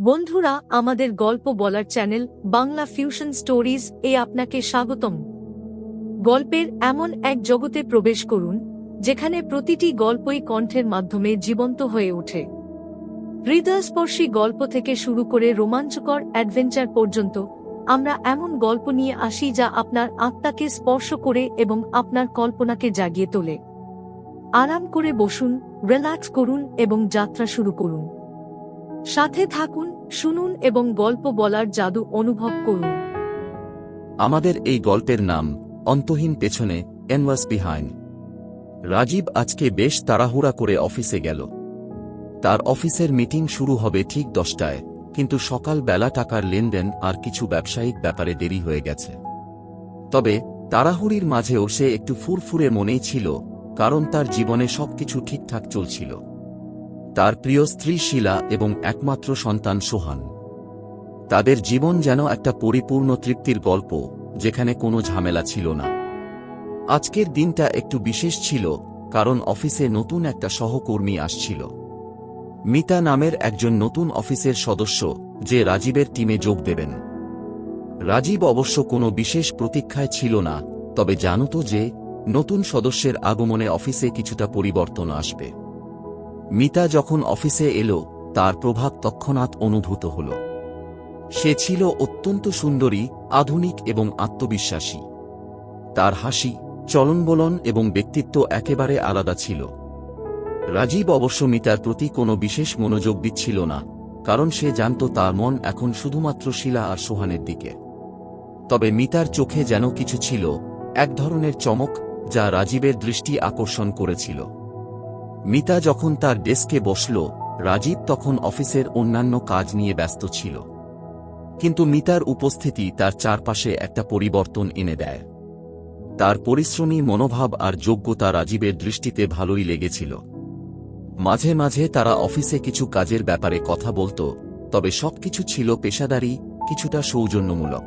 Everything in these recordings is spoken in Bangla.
বন্ধুরা, আমাদের গল্প বলার চ্যানেল বাংলা ফিউশন স্টোরিজ এ আপনাকে স্বাগতম। গল্পের এমন এক জগতে প্রবেশ করুন যেখানে প্রতিটি গল্পই কণ্ঠের মাধ্যমে জীবন্ত হয়ে ওঠে। হৃদয়স্পর্শী গল্প থেকে শুরু করে রোমাঞ্চকর অ্যাডভেঞ্চার পর্যন্ত আমরা এমন গল্প নিয়ে আসি যা আপনার আত্মাকে স্পর্শ করে এবং আপনার কল্পনাকে জাগিয়ে তোলে। আরাম করে বসুন, রিল্যাক্স করুন এবং যাত্রা শুরু করুন। সাথে থাকুন, শুনুন এবং গল্প বলার জাদু অনুভব করুন। আমাদের এই গল্পের নাম অন্তহীন পেছনে, এনওয়াস বিহাইন্ড। রাজীব আজকে বেশ তাড়াহুড়া করে অফিসে গেল। তার অফিসের মিটিং শুরু হবে ঠিক 10টায়, কিন্তু সকাল বেলা টাকার লেনদেন আর কিছু ব্যবসায়িক ব্যাপারে দেরি হয়ে গেছে। তবে তাড়াহুড়ির মাঝেও সে একটু ফুরফুরে মনেই ছিল, কারণ তার জীবনে সবকিছু ঠিকঠাক চলছিল। তার প্রিয় স্ত্রী শীলা এবং একমাত্র সন্তান সোহান, তাদের জীবন যেন একটা পরিপূর্ণ তৃপ্তির গল্প, যেখানে কোনো ঝামেলা ছিল না। আজকের দিনটা একটু বিশেষ ছিল, কারণ অফিসে নতুন একটা সহকর্মী আসছিল। মিতা নামের একজন নতুন অফিসের সদস্য, যে রাজীবের টিমে যোগ দেবেন। রাজীব অবশ্য কোনো বিশেষ প্রতীক্ষায় ছিল না, তবে জানত যে নতুন সদস্যের আগমনে অফিসে কিছুটা পরিবর্তন আসবে। মিতা যখন অফিসে এলো, তার প্রভাব তৎক্ষণাৎ অনুভূত হল। সে ছিল অত্যন্ত সুন্দরী, আধুনিক এবং আত্মবিশ্বাসী। তার হাসি, চলনবলন এবং ব্যক্তিত্ব একেবারে আলাদা ছিল। রাজীব অবশ্য মিতার প্রতি কোনো বিশেষ মনোযোগ দিচ্ছিল না, কারণ সে জানত তার মন এখন শুধুমাত্র শীলা আর সোহানের দিকে। তবে মিতার চোখে যেন কিছু ছিল, এক ধরনের চমক, যা রাজীবের দৃষ্টি আকর্ষণ করেছিল। মিতা যখন তার ডেস্কে বসল, রাজীব তখন অফিসের অন্যান্য কাজ নিয়ে ব্যস্ত ছিল। কিন্তু মিতার উপস্থিতি তার চারপাশে একটা পরিবর্তন এনে দেয়। তার পরিশ্রমী মনোভাব আর যোগ্যতা রাজীবের দৃষ্টিতে ভালোই লেগেছিল। মাঝে মাঝে তারা অফিসে কিছু কাজের ব্যাপারে কথা বলত, তবে সবকিছু ছিল পেশাদারী, কিছুটা সৌজন্যমূলক।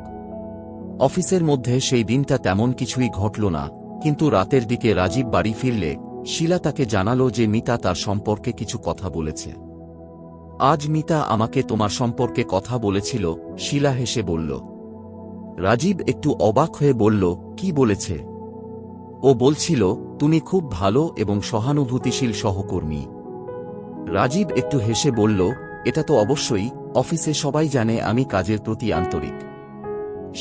অফিসের মধ্যে সেই দিনটা তেমন কিছুই ঘটল না, কিন্তু রাতের দিকে রাজীব বাড়ি ফিরলে শীলা তাকে জানালো যে মিতা তার সম্পর্কে কিছু কথা বলেছে। আজ মিতা আমাকে তোমার সম্পর্কে কথা বলেছিল, শীলা হেসে বলল। রাজীব একটু অবাক হয়ে বলল, কি বলেছে? ও বলছিল তুমি খুব ভালো এবং সহানুভূতিশীল সহকর্মী। রাজীব একটু হেসে বলল, এটা তো অবশ্যই, অফিসে সবাই জানে আমি কাজের প্রতি আন্তরিক।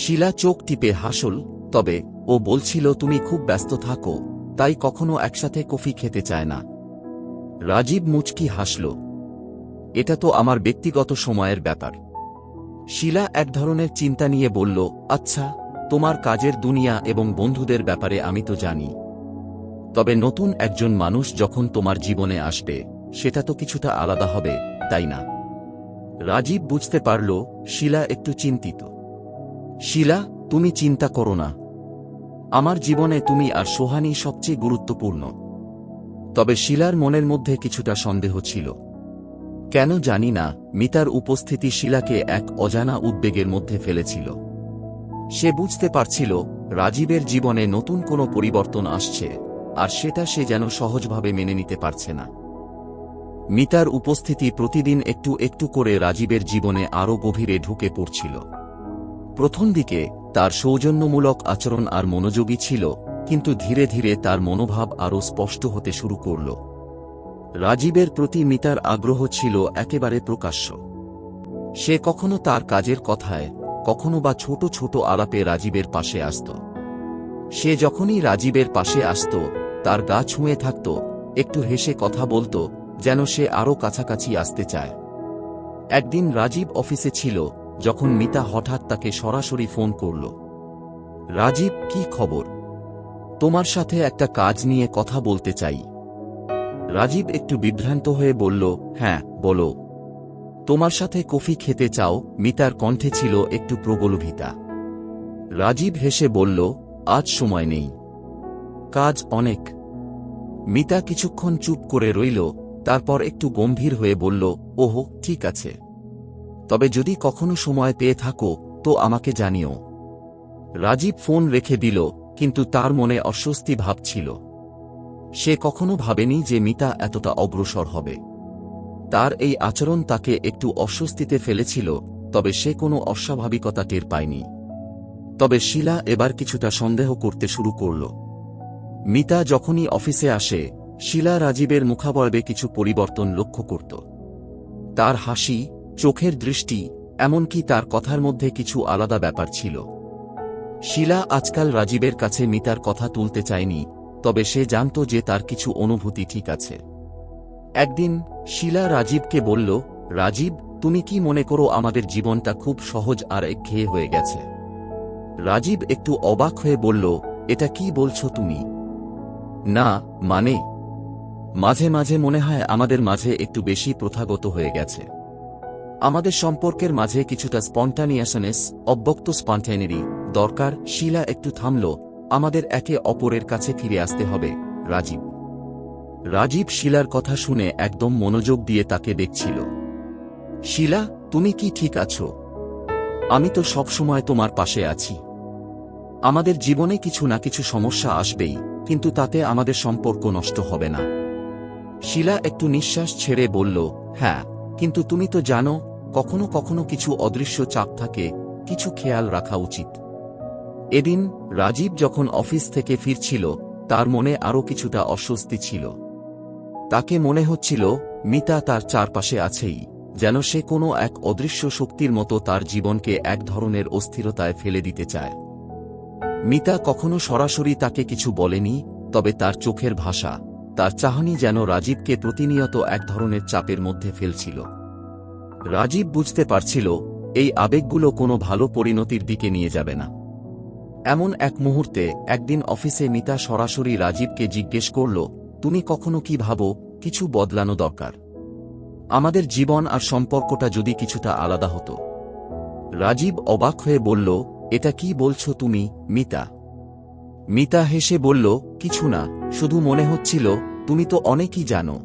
শীলা চোখ টিপে হাসল, তবে ও বলছিল তুমি খুব ব্যস্ত থাকো, তাই কখনো একসাথে কফি খেতে চায় না। রাজীব মুচকি হাসল, এটা তো আমার ব্যক্তিগত সময়ের ব্যাপার। শীলা এক ধরনের চিন্তা নিয়ে বলল, আচ্ছা, তোমার কাজের দুনিয়া এবং বন্ধুদের ব্যাপারে আমি তো জানি, তবে নতুন একজন মানুষ যখন তোমার জীবনে আসবে, সেটা তো কিছুটা আলাদা হবে, তাই না? রাজীব বুঝতে পারল শীলা একটু চিন্তিত। শীলা, তুমি চিন্তা করো না, আমার জীবনে তুমি আর সোহানি সবচেয়ে গুরুত্বপূর্ণ। তবে শীলার মনের মধ্যে কিছুটা সন্দেহ ছিল। কেন জানি না, মিতার উপস্থিতি শীলাকে এক অজানা উদ্বেগের মধ্যে ফেলেছিল। সে বুঝতে পারছিল রাজীবের জীবনে নতুন কোনো পরিবর্তন আসছে, আর সেটা সে যেন সহজভাবে মেনে নিতে পারছে না। মিতার উপস্থিতি প্রতিদিন একটু একটু করে রাজীবের জীবনে আরও গভীরে ঢুকে পড়ছিল। প্রথম দিকে তার সৌজন্যমূলক আচরণ আর মনোযোগী ছিল, কিন্তু ধীরে ধীরে তার মনোভাব আরও স্পষ্ট হতে শুরু করল। রাজীবের প্রতি মিতার আগ্রহ ছিল একেবারে প্রকাশ্য। সে কখনো তার কাজের কথায়, কখনো বা ছোট ছোট আলাপে রাজীবের পাশে আসত। সে যখনই রাজীবের পাশে আসত, তার গা ছুঁয়ে থাকত, একটু হেসে কথা বলত, যেন সে আরও কাছাকাছি আসতে চায়। একদিন রাজীব অফিসে ছিল যখন মিতা হঠাৎ তাকে সরাসরি ফোন করল। রাজীব, কি খবর? তোমার সাথে একটা কাজ নিয়ে কথা বলতে চাই। রাজীব একটু বিভ্রান্ত হয়ে বলল, হ্যাঁ বলো। তোমার সাথে কফি খেতে চাও? মিতার কণ্ঠে ছিল একটু প্রগল্ভিতা। রাজীব হেসে বলল, আজ সময় নেই, কাজ অনেক। মিতা কিছুক্ষণ চুপ করে রইল, তারপর একটু গম্ভীর হয়ে বলল, ওহো, ঠিক আছে, তবে যদি কখনো সময় পেয়ে থাকো তো আমাকে জানিও। রাজীব ফোন রেখে দিল, কিন্তু তার মনে অস্বস্তি ভাব ছিল। সে কখনো ভাবেনি যে মিতা এতটা অগ্রসর হবে। তার এই আচরণ তাকে একটু অস্বস্তিতে ফেলেছিল, তবে সে কোনো অস্বাভাবিকতা টের পায়নি। তবে শিলা এবার কিছুটা সন্দেহ করতে শুরু করল। মিতা যখনই অফিসে আসে, শিলা রাজীবের মুখাবয়বে কিছু পরিবর্তন লক্ষ্য করত। তার হাসি, চোখের দৃষ্টি, এমনকি তার কথার মধ্যে কিছু আলাদা ব্যাপার ছিল। শিলা আজকাল রাজীবের কাছে মিতার কথা তুলতে চায়নি, তবে সে জানত যে তার কিছু অনুভূতি ঠিক আছে। একদিন শিলা রাজীবকে বলল, রাজীব, তুমি কি মনে করো আমাদের জীবনটা খুব সহজ আর একঘেয়ে হয়ে গেছে? রাজীব একটু অবাক হয়ে বলল, এটা কি বলছো তুমি? না, মানে মাঝে মাঝে মনে হয় আমাদের মাঝে একটু বেশি প্রথাগত হয়ে গেছে। আমাদের সম্পর্কের মাঝে কিছুটা স্পন্টানিয়াসনেস, অব্যক্ত স্পন্টানিটি দরকার। শিলা একটু থামল। আমাদের একে অপরের কাছে ফিরে আসতে হবে, রাজীব। রাজীব শিলার কথা শুনে একদম মনোযোগ দিয়ে তাকে দেখছিল। শিলা, তুমি কি ঠিক আছো? আমি তো সবসময় তোমার পাশে আছি। আমাদের জীবনে কিছু না কিছু সমস্যা আসবেই, কিন্তু তাতে আমাদের সম্পর্ক নষ্ট হবে না। শিলা একটু নিঃশ্বাস ছেড়ে বলল, হ্যাঁ, কিন্তু তুমি তো জানো, কখনো কখনো কিছু অদৃশ্য চাপ থাকে, কিছু খেয়াল রাখা উচিত। এদিন রাজীব যখন অফিস থেকে ফিরছিল, তার মনে আরও কিছুটা অস্বস্তি ছিল। তাকে মনে হচ্ছিল মিতা তার চারপাশে আছেই, যেন সে কোনো এক অদৃশ্য শক্তির মতো তার জীবনকে এক ধরনের অস্থিরতায় ফেলে দিতে চায়। মিতা কখনো সরাসরি তাকে কিছু বলেনি, তবে তার চোখের ভাষা, তার চাহনি যেন রাজীবকে প্রতিনিয়ত এক ধরনের চাপের মধ্যে ফেলছিল। রাজীব বুঝতে পারছিল এই আবেগগুলো কোনো ভালো পরিণতির দিকে নিয়ে যাবে না। এমন এক মুহূর্তে একদিন অফিসে মিতা সরাসরি রাজীবকে জিজ্ঞেস করল, তুমি কখনো কি ভাবো কিছু বদলানো দরকার? আমাদের জীবন আর সম্পর্কটা যদি কিছুটা আলাদা হতো? রাজীব অবাক হয়ে বলল, এটা কি বলছো তুমি, মিতা? মিতা হেসে বলল, কিছু না, শুধু মনে হচ্ছিল তুমি তো অনেকই জানো।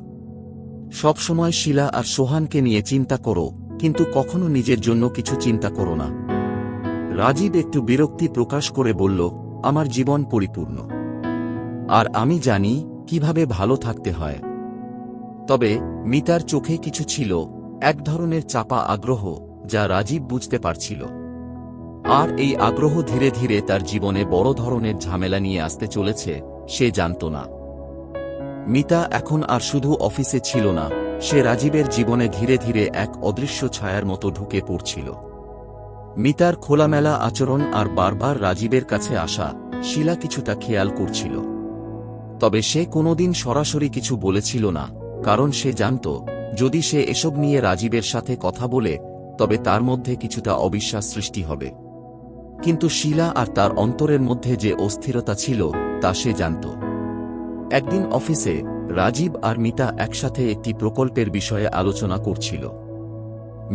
সবসময় শিলা আর সোহানকে নিয়ে চিন্তা করো, কিন্তু কখনো নিজের জন্য কিছু চিন্তা করো না। রাজীব একটু বিরক্তি প্রকাশ করে বলল, আমার জীবন পরিপূর্ণ, আর আমি জানি কিভাবে ভালো থাকতে হয়। তবে মিতার চোখে কিছু ছিল, এক ধরনের চাপা আগ্রহ, যা রাজীব বুঝতে পারছিল। আর এই আগ্রহ ধীরে ধীরে তার জীবনে বড় ধরনের ঝামেলা নিয়ে আসতে চলেছে, সে জানত না। মিতা এখন আর শুধু অফিসে ছিল না, সে রাজীবের জীবনে ধীরে ধীরে এক অদৃশ্য ছায়ার মতো ঢুকে পড়ছিল। মিতার খোলামেলা আচরণ আর বারবার রাজীবের কাছে আসা শিলা কিছুটা খেয়াল করছিল। তবে সে কোনোদিন সরাসরি কিছু বলেছিল না, কারণ সে জানত যদি সে এসব নিয়ে রাজীবের সাথে কথা বলে, তবে তার মধ্যে কিছুটা অবিশ্বাস সৃষ্টি হবে। কিন্তু শিলা আর তার অন্তরের মধ্যে যে অস্থিরতা ছিল, তা সে জানত। একদিন অফিসে রাজীব আর মিতা একসাথে একটি প্রকল্পের বিষয়ে আলোচনা করছিল।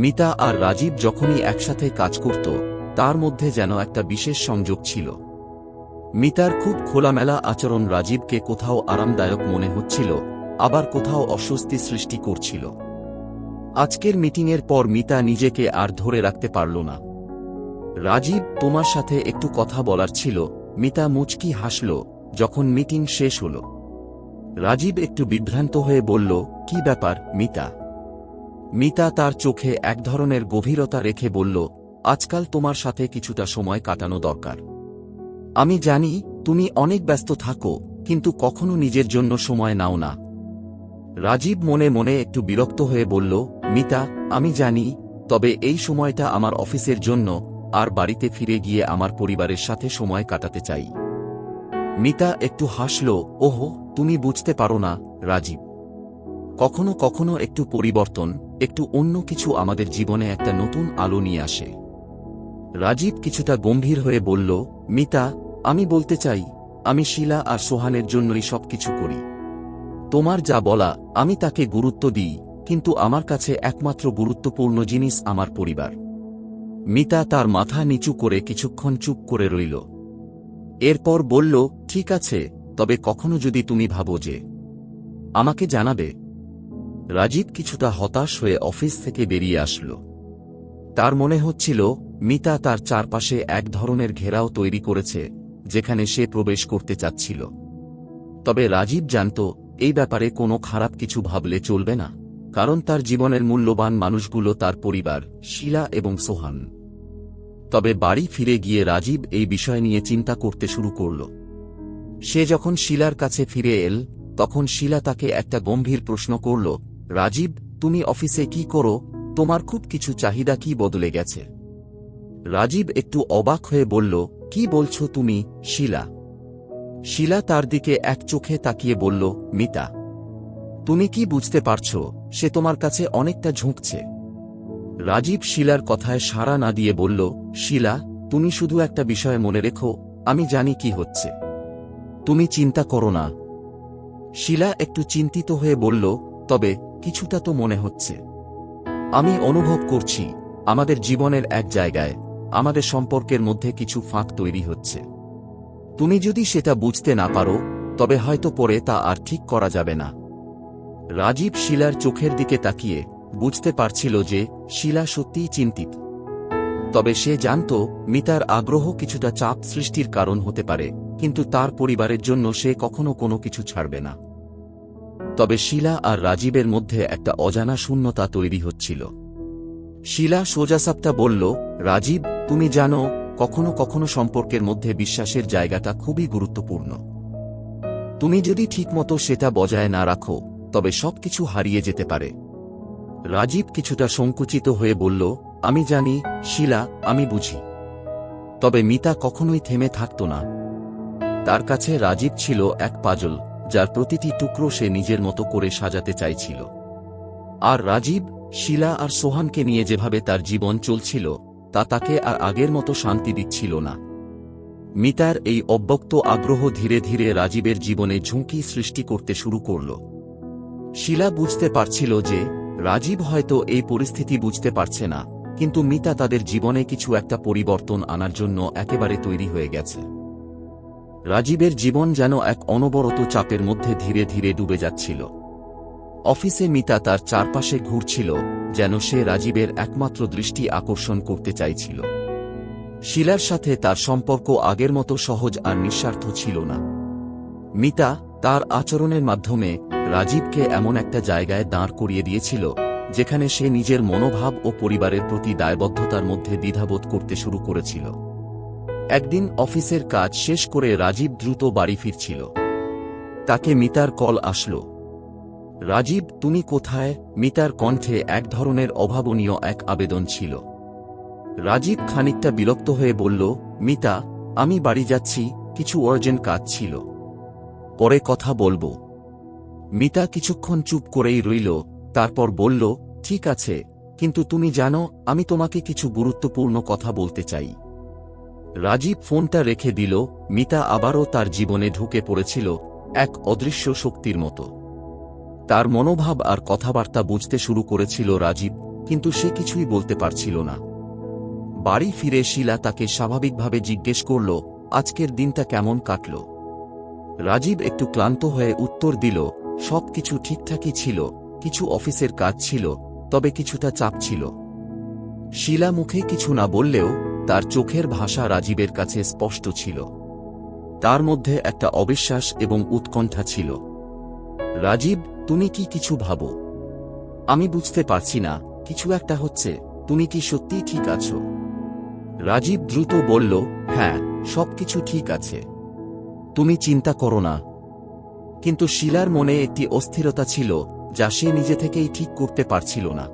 মিতা আর রাজীব যখনই একসাথে কাজ করত, তার মধ্যে যেন একটা বিশেষ সংযোগ ছিল। মিতার খুব খোলামেলা আচরণ রাজীবকে কোথাও আরামদায়ক মনে হচ্ছিল, আবার কোথাও অস্বস্তি সৃষ্টি করছিল। আজকের মিটিংয়ের পর মিতা নিজেকে আর ধরে রাখতে পারল না। রাজীব, তোমার সাথে একটু কথা বলার ছিল। মিতা মুচকি হাসল যখন মিটিং শেষ হল। রাজীব একটু বিভ্রান্ত হয়ে বলল, কি ব্যাপার মিতা? মিতা তার চোখে এক ধরনের গভীরতা রেখে বলল, আজকাল তোমার সাথে কিছুটা সময় কাটানো দরকার। আমি জানি তুমি অনেক ব্যস্ত থাকো, কিন্তু কখনো নিজের জন্য সময় নাও না। রাজীব মনে মনে একটু বিরক্ত হয়ে বলল, মিতা, আমি জানি, তবে এই সময়টা আমার অফিসের জন্য, আর বাড়িতে ফিরে গিয়ে আমার পরিবারের সাথে সময় কাটাতে চাই। মিতা একটু হাসল, ওহো, তুমি বুঝতে পারো না রাজীব। কখনো কখনো একটু পরিবর্তন, একটু অন্য কিছু আমাদের জীবনে একটা নতুন আলো নিয়ে আসে। রাজীব কিছুটা গম্ভীর হয়ে বলল, মিতা, আমি বলতে চাই, আমি শিলা আর সোহানের জন্যই সবকিছু করি। তোমার যা বলা আমি তাকে গুরুত্ব দিই, কিন্তু আমার কাছে একমাত্র গুরুত্বপূর্ণ জিনিস আমার পরিবার। মিতা তার মাথা নিচু করে কিছুক্ষণ চুপ করে রইল। এরপর বলল, ঠিক আছে, তবে কখনো যদি তুমি ভাবো যে আমাকে জানাবে। রাজীব কিছুটা হতাশ হয়ে অফিস থেকে বেরিয়ে আসল। তার মনে হচ্ছিল মিতা তার চারপাশে এক ধরনের ঘেরাও তৈরি করেছে, যেখানে সে প্রবেশ করতে চাচ্ছিল। তবে রাজীব জানত এই ব্যাপারে কোনো খারাপ কিছু ভাবলে চলবে না। কারণ তার জীবনের মূল্যবান মানুষগুলো তার পরিবার, শিলা এবং সোহান। তবে বাড়ি ফিরে গিয়ে রাজীব এই বিষয় নিয়ে চিন্তা করতে শুরু করল। সে যখন শিলার কাছে ফিরে এল, তখন শিলা তাকে একটা গম্ভীর প্রশ্ন করল, রাজীব, তুমি অফিসে কি করো? তোমার খুব কিছু চাহিদা কি বদলে গেছে? রাজীব একটু অবাক হয়ে বলল, কি বলছো তুমি, শিলা? শিলা তার দিকে এক চোখে তাকিয়ে বলল, মিতা, তুমি কি বুঝতে পারছো সে তোমার কাছে অনেকটা ঝুঁকছে? রাজীব শিলার কথায় সাড়া না দিয়ে বলল, শিলা, তুমি শুধু একটা বিষয় মনে রেখো, আমি জানি কি হচ্ছে। তুমি চিন্তা করো না। শিলা একটু চিন্তিত হয়ে বলল, তবে কিছুটা তো মনে হচ্ছে। আমি অনুভব করছি আমাদের জীবনের এক জায়গায় আমাদের সম্পর্কের মধ্যে কিছু ফাঁক তৈরি হচ্ছে। তুমি যদি সেটা বুঝতে না পারো, তবে হয়তো পরে তা আর ঠিক করা যাবে না। রাজীব শিলার চোখের দিকে তাকিয়ে বুঝতে পারছিল যে শিলা সত্যিই চিন্তিত। তবে সে জানত মিতার আগ্রহ কিছুটা চাপ সৃষ্টির কারণ হতে পারে, কিন্তু তার পরিবারের জন্য সে কখনো কোনো কিছু ছাড়বে না। তবে শিলা আর রাজীবের মধ্যে একটা অজানা শূন্যতা তৈরি হচ্ছিল। শিলা সোজাসাপটা বলল, রাজীব, তুমি জানো, কখনো কখনো সম্পর্কের মধ্যে বিশ্বাসের জায়গাটা খুবই গুরুত্বপূর্ণ। তুমি যদি ঠিকমতো সেটা বজায় না রাখো, তবে সবকিছু হারিয়ে যেতে পারে। রাজীব কিছুটা সংকুচিত হয়ে বলল, আমি জানি শিলা, আমি বুঝি। তবে মিতা কখনোই থেমে থাকত না। তার কাছে রাজীব ছিল এক পাজল, যার প্রতিটি টুকরো সে নিজের মতো করে সাজাতে চাইছিল। আর রাজীব, শিলা আর সোহানকে নিয়ে যেভাবে তার জীবন চলছিল, তা তাকে আর আগের মতো শান্তি দিচ্ছিল না। মিতার এই অব্যক্ত আগ্রহ ধীরে ধীরে রাজীবের জীবনে ঝুঁকি সৃষ্টি করতে শুরু করল। শিলা বুঝতে পারছিল যে রাজীব হয়তো এই পরিস্থিতি বুঝতে পারছে না, কিন্তু মিতা তাদের জীবনে কিছু একটা পরিবর্তন আনার জন্য একেবারে তৈরি হয়ে গেছে। রাজীবের জীবন যেন এক অনবরত চাপের মধ্যে ধীরে ধীরে ডুবে যাচ্ছিল। অফিসে মিতা তার চারপাশে ঘুরছিল, যেন সে রাজীবের একমাত্র দৃষ্টি আকর্ষণ করতে চাইছিল। শিলার সাথে তার সম্পর্ক আগের মতো সহজ আর নিঃস্বার্থ ছিল না। মিতা তার আচরণের মাধ্যমে রাজীবকে এমন একটা জায়গায় দাঁড় করিয়ে দিয়েছিল, যেখানে সে নিজের মনোভাব ও পরিবারের প্রতি দায়বদ্ধতার মধ্যে দ্বিধাবোধ করতে শুরু করেছিল। একদিন অফিসের কাজ শেষ করে রাজীব দ্রুত বাড়ি ফিরছিল। তাকে মিতার কল আসলো। রাজীব, তুমি কোথায়? মিতার কণ্ঠে এক ধরনের অভাবনীয় এক আবেদন ছিল। রাজীব খানিকটা বিরক্ত হয়ে বলল, মিতা, আমি বাড়ি যাচ্ছি, কিছু আর্জেন্ট কাজ ছিল, পরে কথা বলবো। মিতা কিছুক্ষণ চুপ করেই রইল, তারপর বলল, ঠিক আছে, কিন্তু তুমি জানো আমি তোমাকে কিছু গুরুত্বপূর্ণ কথা বলতে চাই। রাজীব ফোনটা রেখে দিল। মিতা আবারও তার জীবনে ঢুকে পড়েছিল এক অদৃশ্য শক্তির মতো। তার মনোভাব আর কথাবার্তা বুঝতে শুরু করেছিল রাজীব, কিন্তু সে কিছুই বলতে পারছিল না। বাড়ি ফিরে শিলা তাকে স্বাভাবিকভাবে জিজ্ঞেস করল, আজকের দিনটা কেমন কাটল? রাজীব একটু ক্লান্ত হয়ে উত্তর দিল, সব কিছু ঠিকঠাকই ছিল, কিছু অফিসের কাজ ছিল, তবে কিছুটা চাপ ছিল। শিলা মুখে কিছু না বললেও তার চোখের ভাষা রাজীবের কাছে স্পষ্ট ছিল। তার মধ্যে একটা অবিশ্বাস এবং উৎকণ্ঠা ছিল। রাজীব, তুমি কি কিছু ভাবো? আমি বুঝতে পারছি না, কিছু একটা হচ্ছে, তুমি কি সত্যিই ঠিক আছো? রাজীব দ্রুত বলল, হ্যাঁ, সবকিছু ঠিক আছে, তুমি চিন্তা করো না। কিন্তু শিলার মনে একটি অস্থিরতা ছিল, যা সে নিজে থেকেই ঠিক করতে পারছিল না।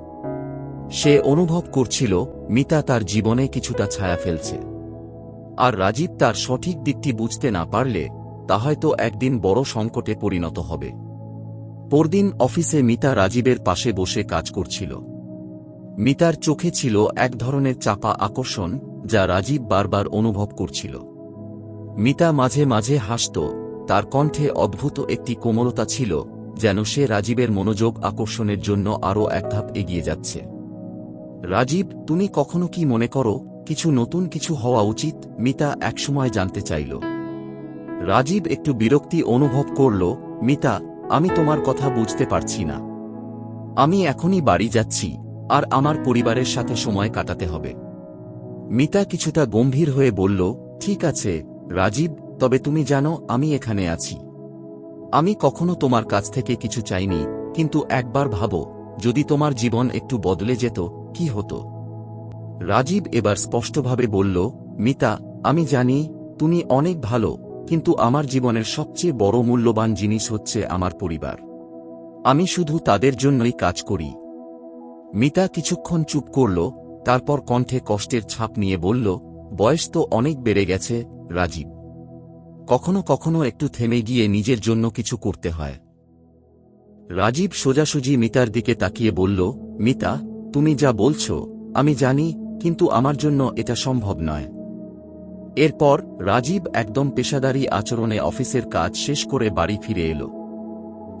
সে অনুভব করছিল মিতা তার জীবনে কিছুটা ছায়া ফেলছে, আর রাজীব তার সঠিক দিকটি বুঝতে না পারলে তা হয়তো একদিন বড় সংকটে পরিণত হবে। পরদিন অফিসে মিতা রাজীবের পাশে বসে কাজ করছিল। মিতার চোখে ছিল এক ধরনের চাপা আকর্ষণ, যা রাজীব বারবার অনুভব করছিল। মিতা মাঝে মাঝে হাসত, তার কণ্ঠে অদ্ভুত একটি কোমলতা ছিল, যেন সে রাজীবের মনোযোগ আকর্ষণের জন্য আরও এক ধাপ এগিয়ে যাচ্ছে। রাজীব, তুমি কখনো কি মনে করো কিছু নতুন কিছু হওয়া উচিত? মিতা একসময় জানতে চাইল। রাজীব একটু বিরক্তি অনুভব করল। মিতা, আমি তোমার কথা বুঝতে পারছি না। আমি এখনই বাড়ি যাচ্ছি, আর আমার পরিবারের সাথে সময় কাটাতে হবে। মিতা কিছুটা গম্ভীর হয়ে বলল, ঠিক আছে রাজীব, তবে তুমি জানো আমি এখানে আছি। আমি কখনো তোমার কাছ থেকে কিছু চাইনি, কিন্তু একবার ভাবো, যদি তোমার জীবন একটু বদলে যেত কি হতো? রাজীব এবার স্পষ্টভাবে বলল, মিতা, আমি জানি তুমি অনেক ভালো, কিন্তু আমার জীবনের সবচেয়ে বড় মূল্যবান জিনিস হচ্ছে আমার পরিবার। আমি শুধু তাদের জন্যই কাজ করি। মিতা কিছুক্ষণ চুপ করল, তারপর কণ্ঠে কষ্টের ছাপ নিয়ে বলল, বয়স তো অনেক বেড়ে গেছে রাজীব। কখনো কখনো একটু থেমে গিয়ে নিজের জন্য কিছু করতে হয়। রাজীব সোজাসুজি মিতার দিকে তাকিয়ে বলল, মিতা, তুমি যা বলছো আমি জানি, কিন্তু আমার জন্য এটা সম্ভব নয়। এরপর রাজীব একদম পেশাদারী আচরণে অফিসের কাজ শেষ করে বাড়ি ফিরে এলো।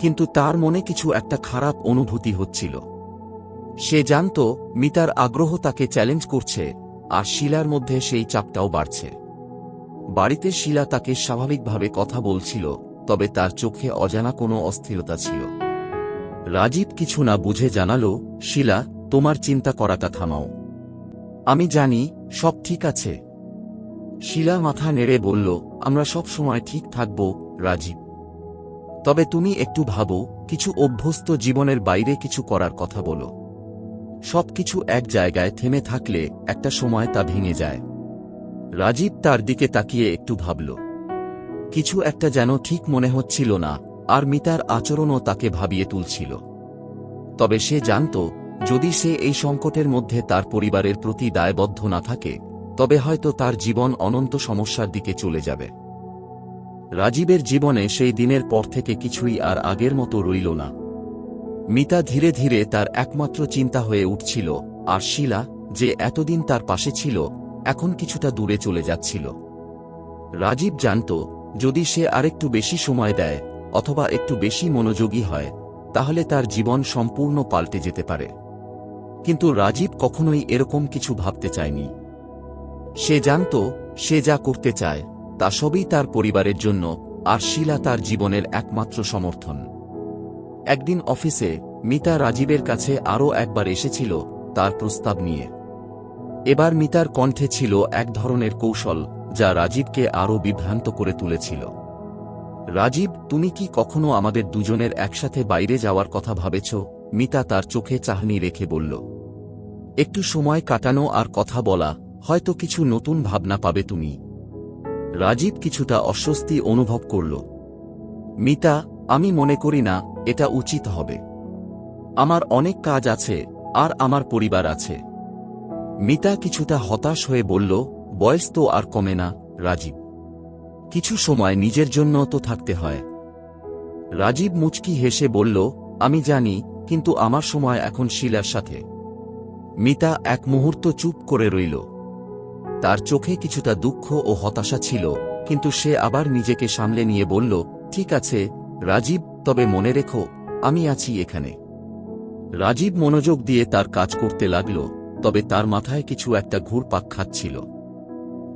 কিন্তু তার মনে কিছু একটা খারাপ অনুভূতি হচ্ছিল। সে জানত মিতার আগ্রহ তাকে চ্যালেঞ্জ করছে, আর শিলার মধ্যে সেই চাপটাও বাড়ছে। বাড়িতে শিলা তাকে স্বাভাবিকভাবে কথা বলছিল, তবে তার চোখে অজানা কোনো অস্থিরতা ছিল। রাজীব কিছু না বুঝে জানালো, শিলা, তোমার চিন্তা করাটা থামাও। আমি জানি সব ঠিক আছে। শিলা মাথা নেড়ে বলল, আমরা সব সময় ঠিক থাকব রাজীব। তবে তুমি একটু ভাবো, কিছু অভ্যস্ত জীবনের বাইরে কিছু করার কথা বলো। সবকিছু এক জায়গায় থেমে থাকলে একটা সময় তা ভেঙে যায়। রাজীব তার দিকে তাকিয়ে একটু ভাবল। কিছু একটা যেন ঠিক মনে হচ্ছিল না, আর মিতার আচরণও তাকে ভাবিয়ে তুলছিল। তবে সে জানত, যদি সে এই সংকটের মধ্যে তার পরিবারের প্রতি দায়বদ্ধ না থাকে, তবে হয়তো তার জীবন অনন্ত সমস্যার দিকে চলে যাবে। রাজীবের জীবনে সেই দিনের পর থেকে কিছুই আর আগের মতো রইল না। মিতা ধীরে ধীরে তার একমাত্র চিন্তা হয়ে উঠছিল, আর শিলা, যে এতদিন তার পাশে ছিল, এখন কিছুটা দূরে চলে যাচ্ছিল। রাজীব জানত, যদি সে আরেকটু বেশি সময় দেয় অথবা একটু বেশি মনোযোগী হয়, তাহলে তার জীবন সম্পূর্ণ পাল্টে যেতে পারে। কিন্তু রাজীব কখনোই এরকম কিছু ভাবতে চায়নি। সে জানত, সে যা করতে চায় তা সবই তার পরিবারের জন্য, আর শিলা তার জীবনের একমাত্র সমর্থন। একদিন অফিসে মিতা রাজীবের কাছে আরও একবার এসেছিল তার প্রস্তাব নিয়ে। এবার মিতার কণ্ঠে ছিল এক ধরনের কৌশল, যা রাজীবকে আরও বিভ্রান্ত করে তুলেছিল। রাজীব, তুমি কি কখনো আমাদের দুজনের একসাথে বাইরে যাওয়ার কথা ভাবেছ? মিতা তার চোখে চাহনি রেখে বলল। একটু সময় কাটানো আর কথা বলা, হয়তো কিছু নতুন ভাবনা পাবে তুমি। রাজীব কিছুটা অস্বস্তি অনুভব করল। মিতা, আমি মনে করি না এটা উচিত হবে। আমার অনেক কাজ আছে, আর আমার পরিবার আছে। মিতা কিছুটা হতাশ হয়ে বলল, বয়স তো আর কমে না রাজীব। কিছু সময় নিজের জন্য তো থাকতে হয়। রাজীব মুচকি হেসে বলল, আমি জানি, কিন্তু আমার সময় এখন শিলার সাথে। মিতা এক মুহূর্ত চুপ করে রইল। তার চোখে কিছুটা দুঃখ ও হতাশা ছিল, কিন্তু সে আবার নিজেকে সামলে নিয়ে বলল, ঠিক আছে রাজীব, তবে মনে রেখো, আমি আছি এখানে। রাজীব মনোযোগ দিয়ে তার কাজ করতে লাগল, তবে তার মাথায় কিছু একটা ঘুরপাক খাচ্ছিল।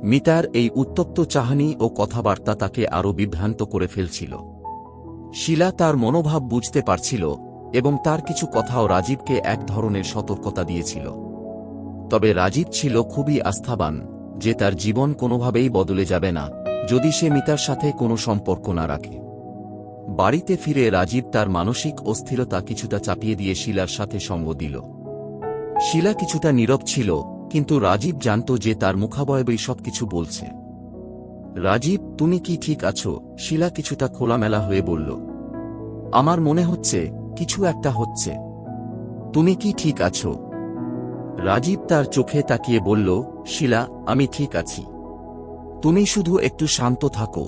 মিতার এই উত্তপ্ত চাহনি ও কথাবার্তা তাকে আরও বিভ্রান্ত করে ফেলছিল। শিলা তার মনোভাব বুঝতে পারছিল, এবং তার কিছু কথাও রাজীবকে এক ধরনের সতর্কতা দিয়েছিল। তবে রাজীব ছিল খুবই আস্থাবান যে তার জীবন কোনোভাবেই বদলে যাবে না, যদি সে মিতার সাথে কোনো সম্পর্ক না রাখে। বাড়িতে ফিরে রাজীব তার মানসিক অস্থিরতা কিছুটা চাপিয়ে দিয়ে শিলার সাথে সঙ্গ দিল। শিলা কিছুটা নীরব ছিল, কিন্তু রাজীব জানত যে তার মুখাবয়বেই সবকিছু বলছে। রাজীব, তুমি কি ঠিক আছো? শিলা কিছুটা খোলামেলা হয়ে বলল। আমার মনে হচ্ছে কিছু একটা হচ্ছে। তুমি কি ঠিক আছো? রাজীব তার চোখে তাকিয়ে বলল, শিলা, আমি ঠিক আছি। তুমি শুধু একটু শান্ত থাকো।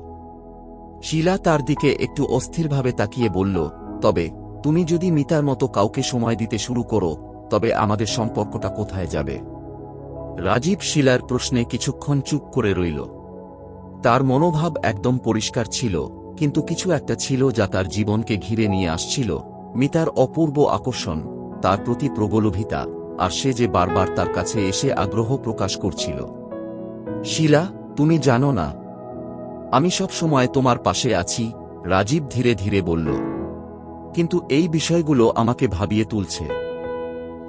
শিলা তার দিকে একটু অস্থিরভাবে তাকিয়ে বলল, তবে তুমি যদি মিতার মতো কাউকে সময় দিতে শুরু করো, তবে আমাদের সম্পর্কটা কোথায় যাবে? রাজীব শিলার প্রশ্নে কিছুক্ষণ চুপ করে রইল। তার মনোভাব একদম পরিষ্কার ছিল, কিন্তু কিছু একটা ছিল যা তার জীবনকে ঘিরে নিয়ে আসছিল। মিতার অপূর্ব আকর্ষণ, তার প্রতি প্রগলভিতা, আর সে যে বারবার তার কাছে এসে আগ্রহ প্রকাশ করছিল। শিলা, তুমি জানো না, আমি সব সময় তোমার পাশে আছি, রাজীব ধীরে ধীরে বলল। কিন্তু এই বিষয়গুলো আমাকে ভাবিয়ে তুলছে।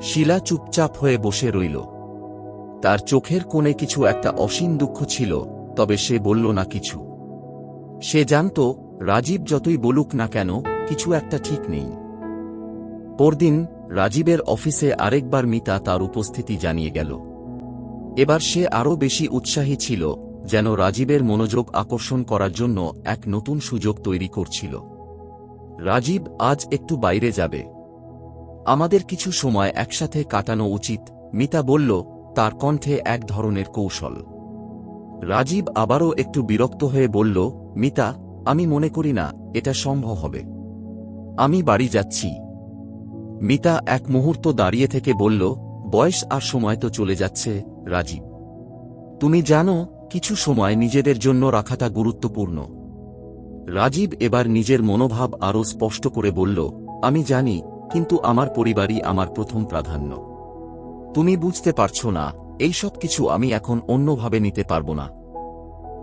শিলা চুপচাপ হয়ে বসে রইল। তার চোখের কোণে কিছু একটা অসীম দুঃখ ছিল, তবে সে বলল না কিছু। সে জানত, রাজীব যতই বলুক না কেন, কিছু একটা ঠিক নেই। পরদিন রাজীবের অফিসে আরেকবার মিতা তার উপস্থিতি জানিয়ে গেল। এবার সে আরও বেশি উৎসাহী ছিল, যেন রাজীবের মনোযোগ আকর্ষণ করার জন্য এক নতুন সুযোগ তৈরি করছিল। রাজীব, আজ একটু বাইরে যাবে? আমাদের কিছু সময় একসাথে কাটানো উচিত, মিতা বলল, তার কণ্ঠে এক ধরনের কৌশল। রাজীব আবারও একটু বিরক্ত হয়ে বলল, মিতা, আমি মনে করি না এটা সম্ভব হবে। আমি বাড়ি যাচ্ছি। মিতা এক মুহূর্ত দাঁড়িয়ে থেকে বলল, বয়স আর সময় তো চলে যাচ্ছে রাজীব। তুমি জানো, কিছু সময় নিজেদের জন্য রাখাটা গুরুত্বপূর্ণ। রাজীব এবার নিজের মনোভাব আরও স্পষ্ট করে বলল, আমি জানি, কিন্তু আমার পরিবারই আমার প্রথম প্রাধান্য। তুমি বুঝতে পারছো না, এইসব কিছু আমি এখন অন্যভাবে নিতে পারব না।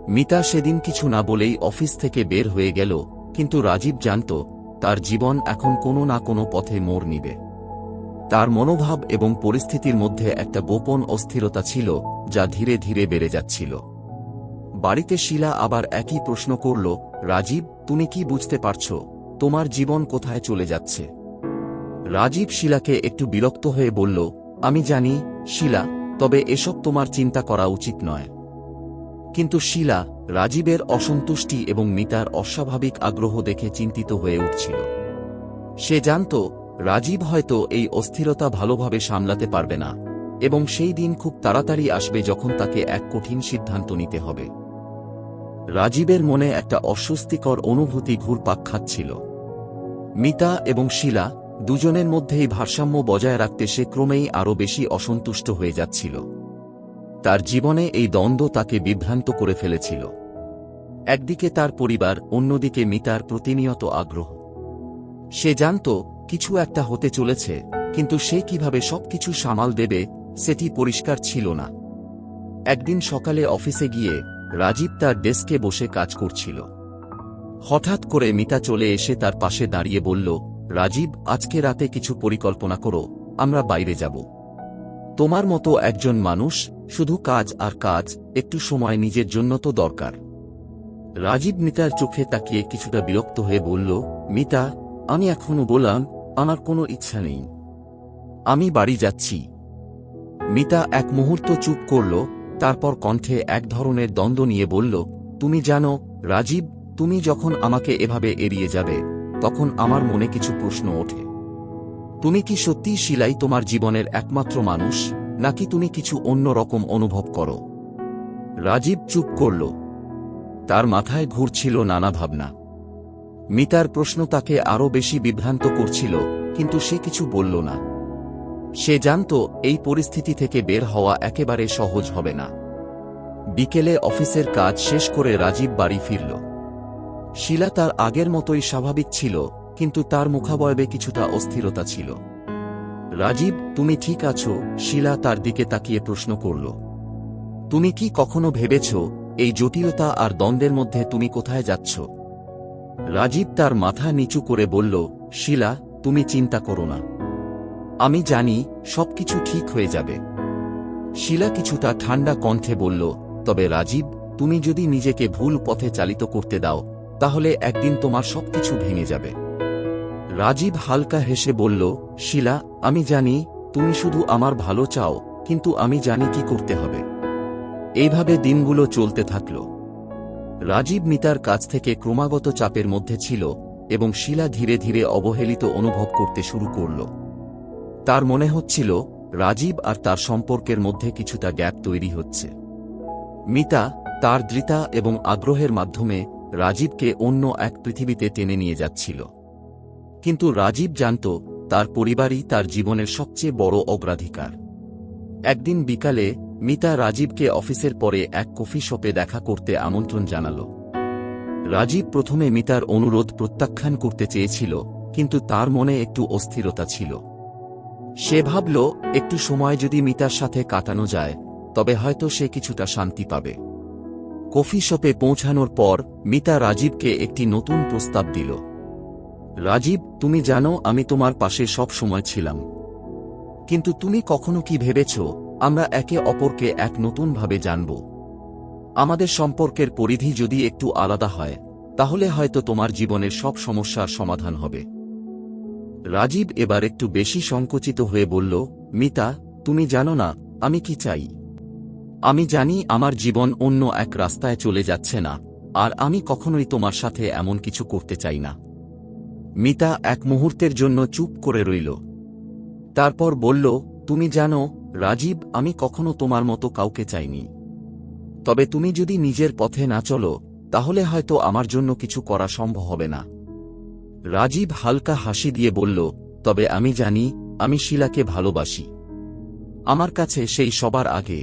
মিতা সেদিন কিছু না বলেই অফিস থেকে বের হয়ে গেল, কিন্তু রাজীব জানত, তার জীবন এখন কোনো না কোনো পথে মোড় নিবে। তার মনোভাব এবং পরিস্থিতির মধ্যে একটা গোপন অস্থিরতা ছিল, যা ধীরে ধীরে বেড়ে যাচ্ছিল। বাড়িতে শিলা আবার একই প্রশ্ন করল, রাজীব, তুমি কি বুঝতে পারছ তোমার জীবন কোথায় চলে যাচ্ছে? রাজীব শিলাকে একটু বিরক্ত হয়ে বলল, আমি জানি শিলা, তবে এসব তোমার চিন্তা করা উচিত নয়। কিন্তু শিলা রাজীবের অসন্তুষ্টি এবং মিতার অস্বাভাবিক আগ্রহ দেখে চিন্তিত হয়ে উঠছিল। সে জানত, রাজীব হয়তো এই অস্থিরতা ভালোভাবে সামলাতে পারবে না, এবং সেই দিন খুব তাড়াতাড়ি আসবে যখন তাকে এক কঠিন সিদ্ধান্ত নিতে হবে। রাজীবের মনে একটা অস্বস্তিকর অনুভূতি ঘুরপাক খাচ্ছিল। মিতা এবং শিলা দুজনের মধ্যেই ভারসাম্য বজায় রাখতে সে ক্রমেই আরও বেশি অসন্তুষ্ট হয়ে যাচ্ছিল। তার জীবনে এই দ্বন্দ্ব তাকে বিভ্রান্ত করে ফেলেছিল। একদিকে তার পরিবার, অন্যদিকে মিতার প্রতিনিয়ত আগ্রহ। সে জানত কিছু একটা হতে চলেছে, কিন্তু সে কিভাবে সবকিছু সামাল দেবে সেটি পরিষ্কার ছিল না। একদিন সকালে অফিসে গিয়ে রাজীব তার ডেস্কে বসে কাজ করছিল। হঠাৎ করে মিতা চলে এসে তার পাশে দাঁড়িয়ে বলল, রাজীব, আজকে রাতে কিছু পরিকল্পনা করো, আমরা বাইরে যাব। তোমার মতো একজন মানুষ, শুধু কাজ আর কাজ, একটু সময় নিজের জন্য তো দরকার। রাজীব মিতার চোখে তাকিয়ে কিছুটা বিরক্ত হয়ে বলল, মিতা, আমি এখনো বললাম, আমার কোনো ইচ্ছা নেই। আমি বাড়ি যাচ্ছি। মিতা এক মুহূর্ত চুপ করল, তারপর কণ্ঠে এক ধরনের দ্বন্দ্ব নিয়ে বলল, তুমি জানো রাজীব, তুমি যখন আমাকে এভাবে এড়িয়ে যাবে, তখন আমার মনে কিছু প্রশ্ন ওঠে। তুমি কি সত্যিই শিলাই তোমার জীবনের একমাত্র মানুষ, নাকি তুমি কিছু অন্য রকম অনুভব করো? রাজীব চুপ করল। তার মাথায় ঘুরছিল নানা ভাবনা। মিতার প্রশ্ন তাকে আরও বেশি বিভ্রান্ত করছিল, কিন্তু সে কিছু বলল না। সে জানত এই পরিস্থিতি থেকে বের হওয়া একেবারে সহজ হবে না। বিকেলে অফিসের কাজ শেষ করে রাজীব বাড়ি ফিরল। শিলা তার আগের মতোই স্বাভাবিক ছিল, কিন্তু তার মুখাবয়বে কিছুটা অস্থিরতা ছিল। রাজীব, তুমি ঠিক আছো? শিলা তার দিকে তাকিয়ে প্রশ্ন করল। তুমি কি কখনো ভেবেছ এই জটিলতা আর দ্বন্দ্বের মধ্যে তুমি কোথায় যাচ্ছ? রাজীব তার মাথা নিচু করে বলল, শিলা, তুমি চিন্তা করো না। আমি জানি সবকিছু ঠিক হয়ে যাবে। শিলা কিছুটা ঠান্ডা কণ্ঠে বলল, তবে রাজীব, তুমি যদি নিজেকে ভুল পথে চালিত করতে দাও, তাহলে একদিন তোমার সবকিছু ভেঙে যাবে। রাজীব হালকা হেসে বলল, শিলা, আমি জানি তুমি শুধু আমার ভালো চাও, কিন্তু আমি জানি কি করতে হবে। এইভাবে দিনগুলো চলতে থাকল। রাজীব মিতার কাছ থেকে ক্রমাগত চাপের মধ্যে ছিল, এবং শিলা ধীরে ধীরে অবহেলিত অনুভব করতে শুরু করল। তার মনে হচ্ছিল রাজীব আর তার সম্পর্কের মধ্যে কিছুটা গ্যাপ তৈরি হচ্ছে। মিতা তার দৃঢ়তা এবং আগ্রহের মাধ্যমে রাজীবকে অন্য এক পৃথিবীতে টেনে নিয়ে যাচ্ছিল। কিন্তু রাজীব জানত তার পরিবারই তার জীবনের সবচেয়ে বড় অগ্রাধিকার। একদিন বিকালে মিতা রাজীবকে অফিসের পরে এক কফি শপে দেখা করতে আমন্ত্রণ জানাল। রাজীব প্রথমে মিতার অনুরোধ প্রত্যাখ্যান করতে চেয়েছিল, কিন্তু তার মনে একটু অস্থিরতা ছিল। সে ভাবল, একটু সময় যদি মিতার সাথে কাটানো যায়, তবে হয়তো সে কিছুটা শান্তি পাবে। কফি শপে পৌঁছানোর পর মিতা রাজীবকে একটি নতুন প্রস্তাব দিল। রাজীব, তুমি জানো আমি তোমার পাশে সব সময় ছিলাম, কিন্তু তুমি কখনো কি ভেবেছ আমরা একে অপরকে এক নতুনভাবে জানব? আমাদের সম্পর্কের পরিধি যদি একটু আলাদা হয়, তাহলে হয়তো তোমার জীবনের সব সমস্যার সমাধান হবে। রাজীব এবার একটু বেশি সংকুচিত হয়ে বলল, মিতা, তুমি জানো না আমি কি চাই। আমি জানি আমার জীবন অন্য এক রাস্তায় চলে যাচ্ছে না, আর আমি কখনোই তোমার সাথে এমন কিছু করতে চাই না। মিতা এক মুহূর্তের জন্য চুপ করে রইল। তারপর বলল, তুমি জানো রাজীব, আমি কখনো তোমার মতো কাউকে চাইনি। তবে তুমি যদি নিজের পথে না চলো, তাহলে হয়তো আমার জন্য কিছু করা সম্ভব হবে না। রাজীব হালকা হাসি দিয়ে বলল, তবে আমি জানি আমি শিলাকে ভালোবাসি। আমার কাছে সেই সবার আগে।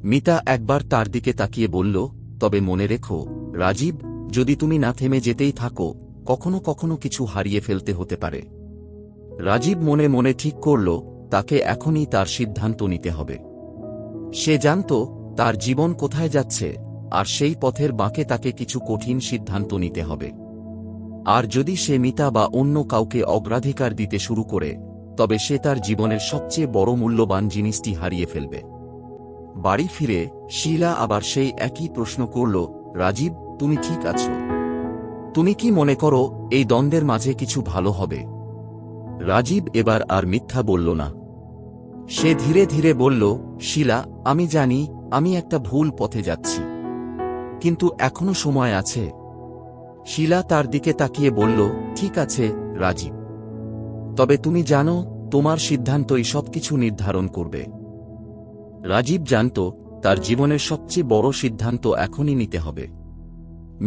মিতা একবার তার দিকে তাকিয়ে বলল, তবে মনে রেখো রাজীব, যদি তুমি না থেমে যেতেই থাকো, কখনো কখনো কিছু হারিয়ে ফেলতে হতে পারে। রাজীব মনে মনে ঠিক করল, তাকে এখনই তার সিদ্ধান্ত নিতে হবে। সে জানত তার জীবন কোথায় যাচ্ছে, আর সেই পথের বাঁকে তাকে কিছু কঠিন সিদ্ধান্ত নিতে হবে। আর যদি সে মিতা বা অন্য কাউকে অগ্রাধিকার দিতে শুরু করে, তবে সে তার জীবনের সবচেয়ে বড় মূল্যবান জিনিসটি হারিয়ে ফেলবে। বাড়ি ফিরে শিলা আবার সেই একই প্রশ্ন করল, রাজীব, তুমি ঠিক আছো? তুমি কি মনে করো এই দ্বন্দ্বের মাঝে কিছু ভালো হবে? রাজীব এবার আর মিথ্যা বলল না। সে ধীরে ধীরে বলল, শিলা, আমি জানি আমি একটা ভুল পথে যাচ্ছি, কিন্তু এখনো সময় আছে। শিলা তার দিকে তাকিয়ে বলল, ঠিক আছে রাজীব, তবে তুমি জানো তোমার সিদ্ধান্তই সবকিছু নির্ধারণ করবে। রাজীব জানত তার জীবনের সবচেয়ে বড় সিদ্ধান্ত এখনই নিতে হবে।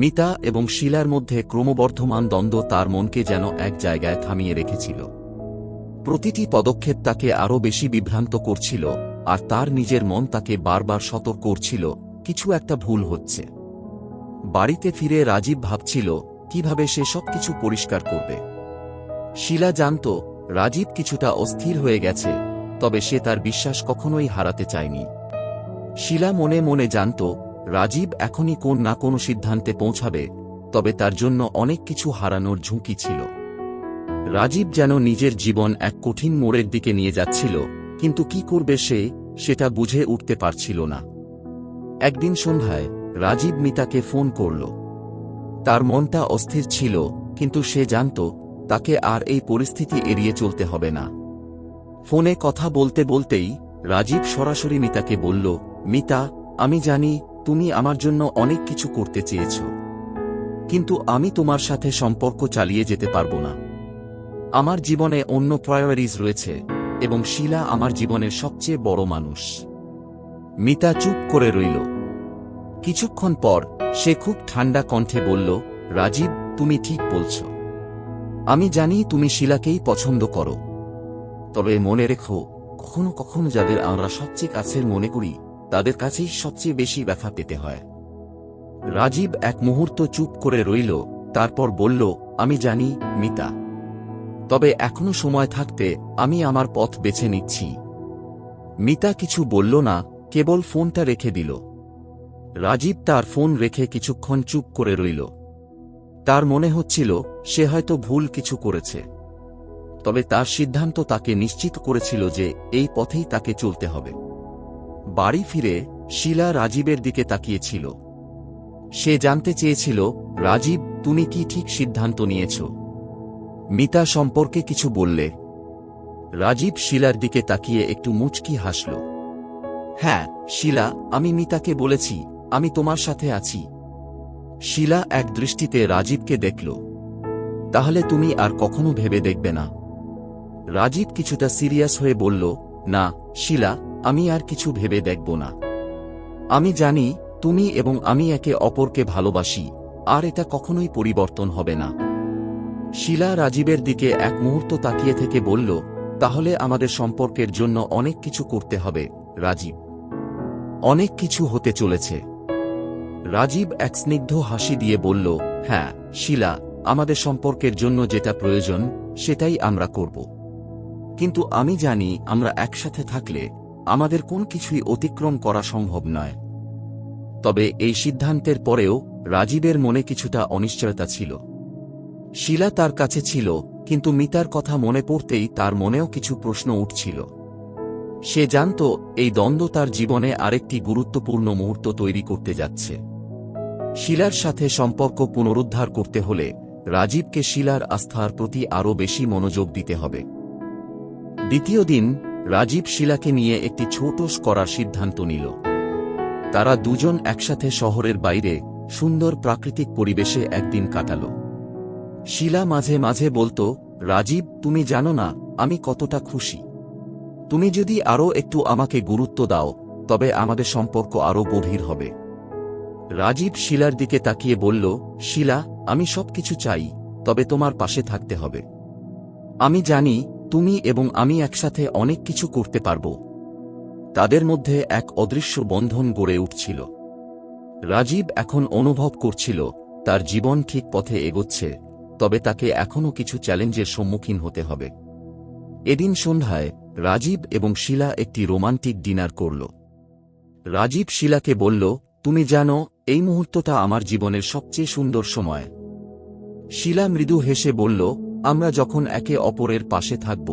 মিতা এবং শিলার মধ্যে ক্রমবর্ধমান দ্বন্দ্ব তার মনকে যেন এক জায়গায় থামিয়ে রেখেছিল। প্রতিটি পদক্ষেপ তাকে আরও বেশি বিভ্রান্ত করছিল, আর তার নিজের মন তাকে বারবার সতর্ক করছিল কিছু একটা ভুল হচ্ছে। বাড়িতে ফিরে রাজীব ভাবছিল কিভাবে সে সবকিছু পরিষ্কার করবে। শিলা জানত রাজীব কিছুটা অস্থির হয়ে গেছে, তবে সে তার বিশ্বাস কখনোই হারাতে চায়নি। শিলা মনে মনে জানত রাজীব এখনই কোন না কোনো সিদ্ধান্তে পৌঁছাবে, তবে তার জন্য অনেক কিছু হারানোর ঝুঁকি ছিল। রাজীব যেন নিজের জীবন এক কঠিন মোড়ের দিকে নিয়ে যাচ্ছিল, কিন্তু কি করবে সেটা বুঝে উঠতে পারছিল না। একদিন সন্ধ্যায় রাজীব মিতাকে ফোন করল। তার মনটা অস্থির ছিল, কিন্তু সে জানত তাকে আর এই পরিস্থিতি এড়িয়ে চলতে হবে না। ফোনে কথা বলতে বলতেই রাজীব সরাসরি মিতাকে বলল, মিতা, আমি জানি তুমি আমার জন্য অনেক কিছু করতে চেয়েছ, কিন্তু আমি তোমার সাথে সম্পর্ক চালিয়ে যেতে পারব না। আমার জীবনে অন্য প্রায়োরিটিজ রয়েছে, এবং শিলা আমার জীবনের সবচেয়ে বড় মানুষ। মিতা চুপ করে রইল। কিছুক্ষণ পর সে খুব ঠান্ডা কণ্ঠে বলল, রাজীব, তুমি ঠিক বলছ। আমি জানি তুমি শিলাকেই পছন্দ করো, তবে মনে রেখো কখনো কখনো যাদের আমরা সবচেয়ে কাছের মনে করি, তাদের কাছেই সবচেয়ে বেশি ব্যথা পেতে হয়। রাজীব এক মুহূর্ত চুপ করে রইল, তারপর বলল, আমি জানি মিতা, তবে এখনো সময় থাকতে আমি আমার পথ বেছে নিচ্ছি। মিতা কিছু বলল না, কেবল ফোনটা রেখে দিল। রাজীব তার ফোন রেখে কিছুক্ষণ চুপ করে রইল। তার মনে হচ্ছিল সে হয়তো ভুল কিছু করেছে, তবে তার সিদ্ধান্ত তাকে নিশ্চিত করেছিল যে এই পথেই তাকে চলতে হবে। বাড়ি ফিরে শিলা রাজীবের দিকে তাকিয়েছিল। সে জানতে চেয়েছিল, রাজীব, তুমি কি ঠিক সিদ্ধান্ত নিয়েছ? মিতা সম্পর্কে কিছু বললে? রাজীব শিলার দিকে তাকিয়ে একটু মুচকি হাসল। হ্যাঁ শিলা, আমি মিতাকে বলেছি আমি তোমার সাথে আছি। শিলা এক দৃষ্টিতে রাজীবকে দেখল। তাহলে তুমি আর কখনো ভেবে দেখবে না? রাজীব কিছুটা সিরিয়াস হয়ে বলল, না শিলা, আমি আর কিছু ভেবে দেখব না। আমি জানি তুমি এবং আমি একে অপরকে ভালোবাসি, আর এটা কখনোই পরিবর্তন হবে না। শিলা রাজীবের দিকে এক মুহূর্ত তাকিয়ে থেকে বলল, তাহলে আমাদের সম্পর্কের জন্য অনেক কিছু করতে হবে রাজীব। অনেক কিছু হতে চলেছে। রাজীব এক স্নিগ্ধ হাসি দিয়ে বলল, হ্যাঁ শিলা, আমাদের সম্পর্কের জন্য যেটা প্রয়োজন সেটাই আমরা করব। কিন্তু আমি জানি আমরা একসাথে থাকলে আমাদের কোন কিছুই অতিক্রম করা সম্ভব নয়। তবে এই সিদ্ধান্তের পরেও রাজীবের মনে কিছুটা অনিশ্চয়তা ছিল। শিলা তার কাছে ছিল, কিন্তু মিতার কথা মনে পড়তেই তার মনেও কিছু প্রশ্ন উঠছিল। সে জানত এই দ্বন্দ্ব তার জীবনে আরেকটি গুরুত্বপূর্ণ মুহূর্ত তৈরি করতে যাচ্ছে। শিলার সাথে সম্পর্ক পুনরুদ্ধার করতে হলে রাজীবকে শিলার আস্থার প্রতি আরও বেশি মনোযোগ দিতে হবে। দ্বিতীয় দিন রাজীব শিলাকে নিয়ে একটি ছোট করার সিদ্ধান্ত নিল। তারা দুজন একসাথে শহরের বাইরে সুন্দর প্রাকৃতিক পরিবেশে একদিন কাটাল। শিলা মাঝে মাঝে বলতো, রাজীব, তুমি জানো না আমি কতটা খুশি। তুমি যদি আরও একটু আমাকে গুরুত্ব দাও তবে আমাদের সম্পর্ক আরও গভীর হবে। রাজীব শিলার দিকে তাকিয়ে বলল, শিলা, আমি সবকিছু চাই, তবে তোমার পাশে থাকতে হবে। আমি জানি তুমি এবং আমি একসাথে অনেক কিছু করতে পারব। তাদের মধ্যে এক অদৃশ্য বন্ধন গড়ে উঠছিল। রাজীব এখন অনুভব করছিল তার জীবন ঠিক পথে এগোচ্ছে, তবে তাকে এখনও কিছু চ্যালেঞ্জের সম্মুখীন হতে হবে। এদিন সন্ধ্যায় রাজীব এবং শিলা একটি রোমান্টিক ডিনার করল। রাজীব শিলাকে বলল, তুমি জানো এই মুহূর্তটা আমার জীবনের সবচেয়ে সুন্দর সময়। শিলা মৃদু হেসে বলল, আমরা যখন একে অপরের পাশে থাকব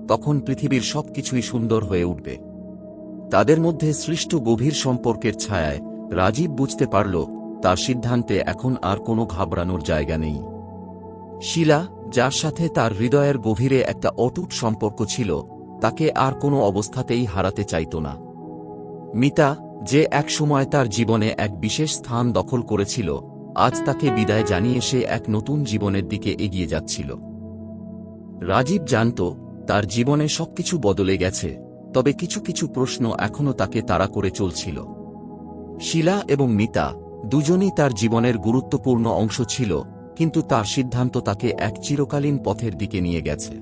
তখন পৃথিবীর সবকিছুই সুন্দর হয়ে উঠবে। তাদের মধ্যে সৃষ্ট গভীর সম্পর্কের ছায়ায় রাজীব বুঝতে পারল তার সিদ্ধান্তে এখন আর কোনো ঘাবড়ানোর জায়গা নেই। শিলা, যার সাথে তার হৃদয়ের গভীরে একটা অটুট সম্পর্ক ছিল, তাকে আর কোনো অবস্থাতেই হারাতে চাইত না। মিতা, যে এক সময় তার জীবনে এক বিশেষ স্থান দখল করেছিল, আজ তাকে বিদায় জানিয়ে সে এক নতুন জীবনের দিকে এগিয়ে যাচ্ছিল। রাজীব জানত তার জীবনে সবকিছু বদলে গেছে, তবে কিছু কিছু প্রশ্ন এখনও তাকে তাড়া করে চলছিল। শিলা এবং মিতা দুজনই তার জীবনের গুরুত্বপূর্ণ অংশ ছিল, কিন্তু তার সিদ্ধান্ত তাকে এক চিরকালীন পথের দিকে নিয়ে গেছে।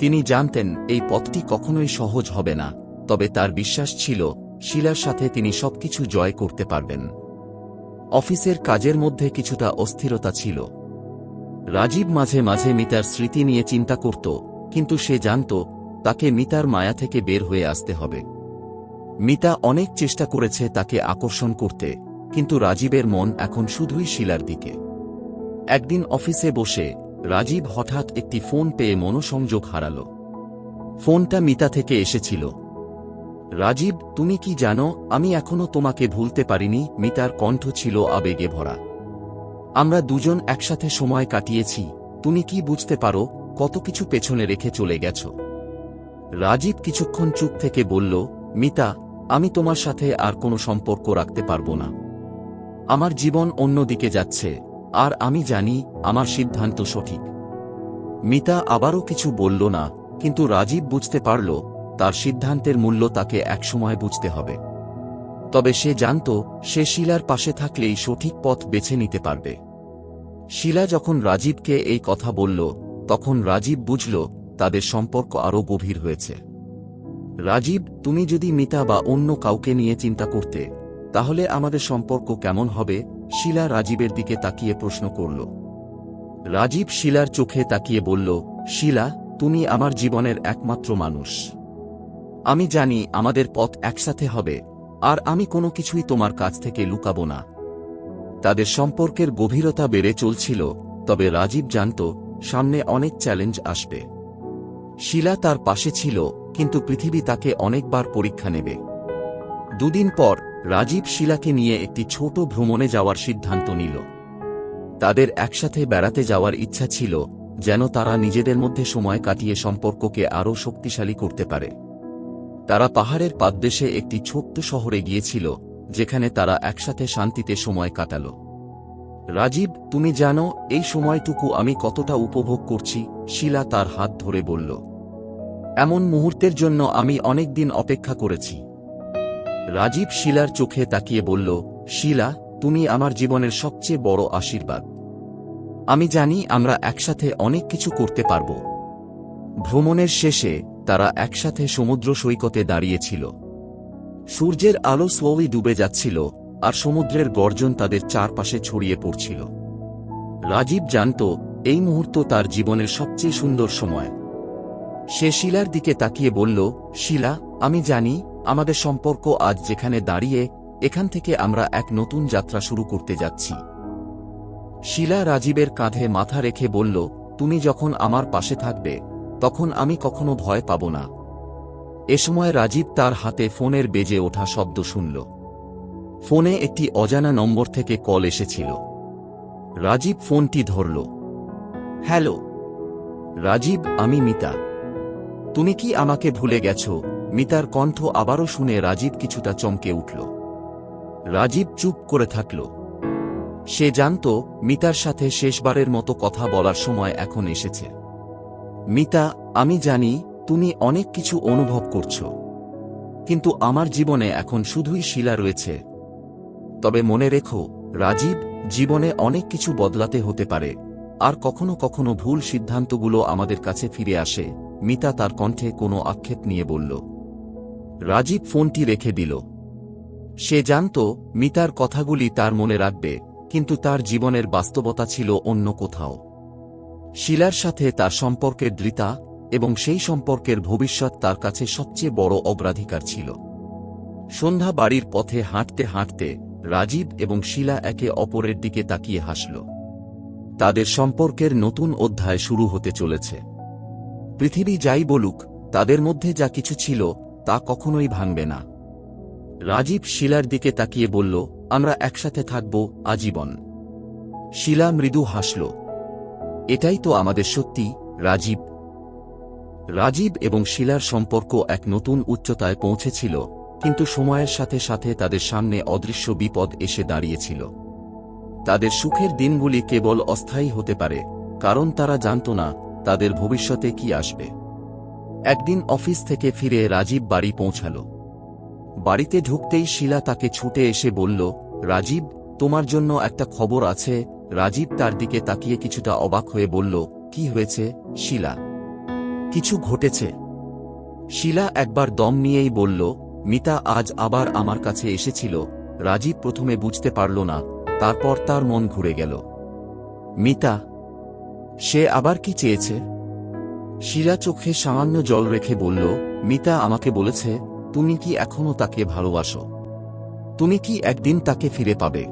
তিনি জানতেন এই পথটি কখনোই সহজ হবে না, তবে তার বিশ্বাস ছিল শিলার সাথে তিনি সবকিছু জয় করতে পারবেন। অফিসের কাজের মধ্যে কিছুটা অস্থিরতা ছিল। রাজীব মাঝে মাঝে মিতার স্মৃতি নিয়ে চিন্তা করত, কিন্তু সে জানত তাকে মিতার মায়া থেকে বের হয়ে আসতে হবে। মিতা অনেক চেষ্টা করেছে তাকে আকর্ষণ করতে, কিন্তু রাজীবের মন এখন শুধুই শিলার দিকে। একদিন অফিসে বসে রাজীব হঠাৎ একটি ফোন পেয়ে মনোসংযোগ হারাল। ফোনটা মিতা থেকে এসেছিল। রাজীব, তুমি কি জানো আমি এখনো তোমাকে ভুলতে পারিনি। মিতার কণ্ঠ ছিল আবেগে ভরা। আমরা দুজন একসাথে সময় কাটিয়েছি, তুমি কি বুঝতে পারো কত কিছু পেছনে রেখে চলে গেছ? রাজীব কিছুক্ষণ চুপ থেকে বলল, মিতা, আমি তোমার সাথে আর কোনো সম্পর্ক রাখতে পারবো না। আমার জীবন অন্যদিকে যাচ্ছে, আর আমি জানি আমার সিদ্ধান্ত সঠিক। মিতা আবারও কিছু বলল না, কিন্তু রাজীব বুঝতে পারল তার সিদ্ধান্তের মূল্য তাকে একসময় বুঝতে হবে। তবে সে জানত সে শিলার পাশে থাকলেই সঠিক পথ বেছে নিতে পারবে। শিলা যখন রাজীবকে এই কথা বলল, তখন রাজীব বুঝল তাদের সম্পর্ক আরও গভীর হয়েছে। রাজীব, তুমি যদি মিতা বা অন্য কাউকে নিয়ে চিন্তা করতে, তাহলে আমাদের সম্পর্ক কেমন হবে? শিলা রাজীবের দিকে তাকিয়ে প্রশ্ন করল। রাজীব শিলার চোখে তাকিয়ে বলল, শিলা, তুমি আমার জীবনের একমাত্র মানুষ। আমি জানি আমাদের পথ একসাথে হবে, আর আমি কোনো কিছুই তোমার কাছ থেকে লুকাবো না। তাদের সম্পর্কের গভীরতা বেড়ে চলছিল, তবে রাজীব জানত সামনে অনেক চ্যালেঞ্জ আসবে। শিলা তার পাশে ছিল, কিন্তু পৃথিবী তাকে অনেকবার পরীক্ষা নেবে। দুদিন পর রাজীব শিলাকে নিয়ে একটি ছোট ভ্রমণে যাওয়ার সিদ্ধান্ত নিল। তাদের একসাথে বেড়াতে যাওয়ার ইচ্ছা ছিল, যেন তারা নিজেদের মধ্যে সময় কাটিয়ে সম্পর্ককে আরও শক্তিশালী করতে পারে। তারা পাহাড়ের পাদদেশে একটি ছোট্ট শহরে গিয়েছিল, যেখানে তারা একসাথে শান্তিতে সময় কাটাল। রাজীব, তুমি জানো এই সময়টুকু আমি কতটা উপভোগ করছি? শিলা তার হাত ধরে বলল। এমন মুহূর্তের জন্য আমি অনেক দিন অপেক্ষা করেছি। রাজীব শিলার চোখে তাকিয়ে বলল, শিলা, তুমি আমার জীবনের সবচেয়ে বড় আশীর্বাদ। আমি জানি আমরা একসাথে অনেক কিছু করতে পারব। ভ্রমণের শেষে তারা একসাথে সমুদ্র সৈকতে দাঁড়িয়েছিল। সূর্যের আলো স্লোলি ডুবে যাচ্ছিল, আর সমুদ্রের গর্জন তাদের চারপাশে ছড়িয়ে পড়ছিল। রাজীব জানত এই মুহূর্ত তার জীবনের সবচেয়ে সুন্দর সময়। সে শিলার দিকে তাকিয়ে বলল, শিলা, আমি জানি আমাদের সম্পর্ক আজ যেখানে দাঁড়িয়ে, এখান থেকে আমরা এক নতুন যাত্রা শুরু করতে যাচ্ছি। শিলা রাজীবের কাঁধে মাথা রেখে বলল, তুমি যখন আমার পাশে থাকবে তখন আমি কখনো ভয় পাব না। এ সময় রাজীব তার হাতে ফোনের বেজে ওঠা শব্দ শুনল। ফোনে একটি অজানা নম্বর থেকে কল এসেছিল। রাজীব ফোনটি ধরল। হ্যালো রাজীব, আমি মিতা। তুমি কি আমাকে ভুলে গেছ? মিতার কণ্ঠ আবারও শুনে রাজীব কিছুটা চমকে উঠল। রাজীব চুপ করে থাকল। সে জানত মিতার সাথে শেষবারের মতো কথা বলার সময় এখন এসেছে। মিতা, আমি জানি তুমি অনেক কিছু অনুভব করছো, কিন্তু আমার জীবনে এখন শুধুই শিলা রয়েছে। তবে মনে রেখো রাজীব, জীবনে অনেক কিছু বদলাতে হতে পারে, আর কখনো কখনো ভুল সিদ্ধান্তগুলো আমাদের কাছে ফিরে আসে। মিতা তার কণ্ঠে কোনো আক্ষেপ নিয়ে বলল। রাজীব ফোনটি রেখে দিল। সে জানত মিতার কথাগুলি তার মনে রাখবে, কিন্তু তার জীবনের বাস্তবতা ছিল অন্য কোথাও। শিলার সাথে তার সম্পর্কের দৃঢ়তা এবং সেই সম্পর্কের ভবিষ্যৎ তার কাছে সবচেয়ে বড় অগ্রাধিকার ছিল। সন্ধ্যা বাড়ির পথে হাঁটতে হাঁটতে রাজীব এবং শিলা একে অপরের দিকে তাকিয়ে হাসল। তাদের সম্পর্কের নতুন অধ্যায় শুরু হতে চলেছে। পৃথিবী যাই বলুক, তাদের মধ্যে যা কিছু ছিল তা কখনোই ভাঙবে না। রাজীব শিলার দিকে তাকিয়ে বলল, আমরা একসাথে থাকব আজীবন। শিলা মৃদু হাসল। এটাই তো আমাদের সত্যি, রাজীব। রাজীব এবং শিলার সম্পর্ক এক নতুন উচ্চতায় পৌঁছেছিল, কিন্তু সময়ের সাথে সাথে তাদের সামনে অদৃশ্য বিপদ এসে দাঁড়িয়েছিল। তাদের সুখের দিনগুলি কেবল অস্থায়ী হতে পারে, কারণ তারা জানত না তাদের ভবিষ্যতে কি আসবে। একদিন অফিস থেকে ফিরে রাজীব বাড়ি পৌঁছাল। বাড়িতে ঢুকতেই শিলা তাকে ছুটে এসে বলল, রাজীব, তোমার জন্য একটা খবর আছে। রাজীব তার দিকে তাকিয়ে কিছুটা অবাক হয়ে বলল, কি হয়েছে শিলা? কিছু ঘটেছে? শিলা একবার দম নিয়েই বলল, মিতা আজ আবার আমার কাছে এসেছিল। রাজীব প্রথমে বুঝতে পারল না, তারপর তার মন ঘুরে গেল। মিতা? সে আবার কি চেয়েছে? শিলা চোখে সামান্য জল রেখে বলল, মিতা আমাকে বলেছে তুমি কি এখনো তাকে ভালোবাসো। তুমি কি একদিন তাকে ফিরে পাবে।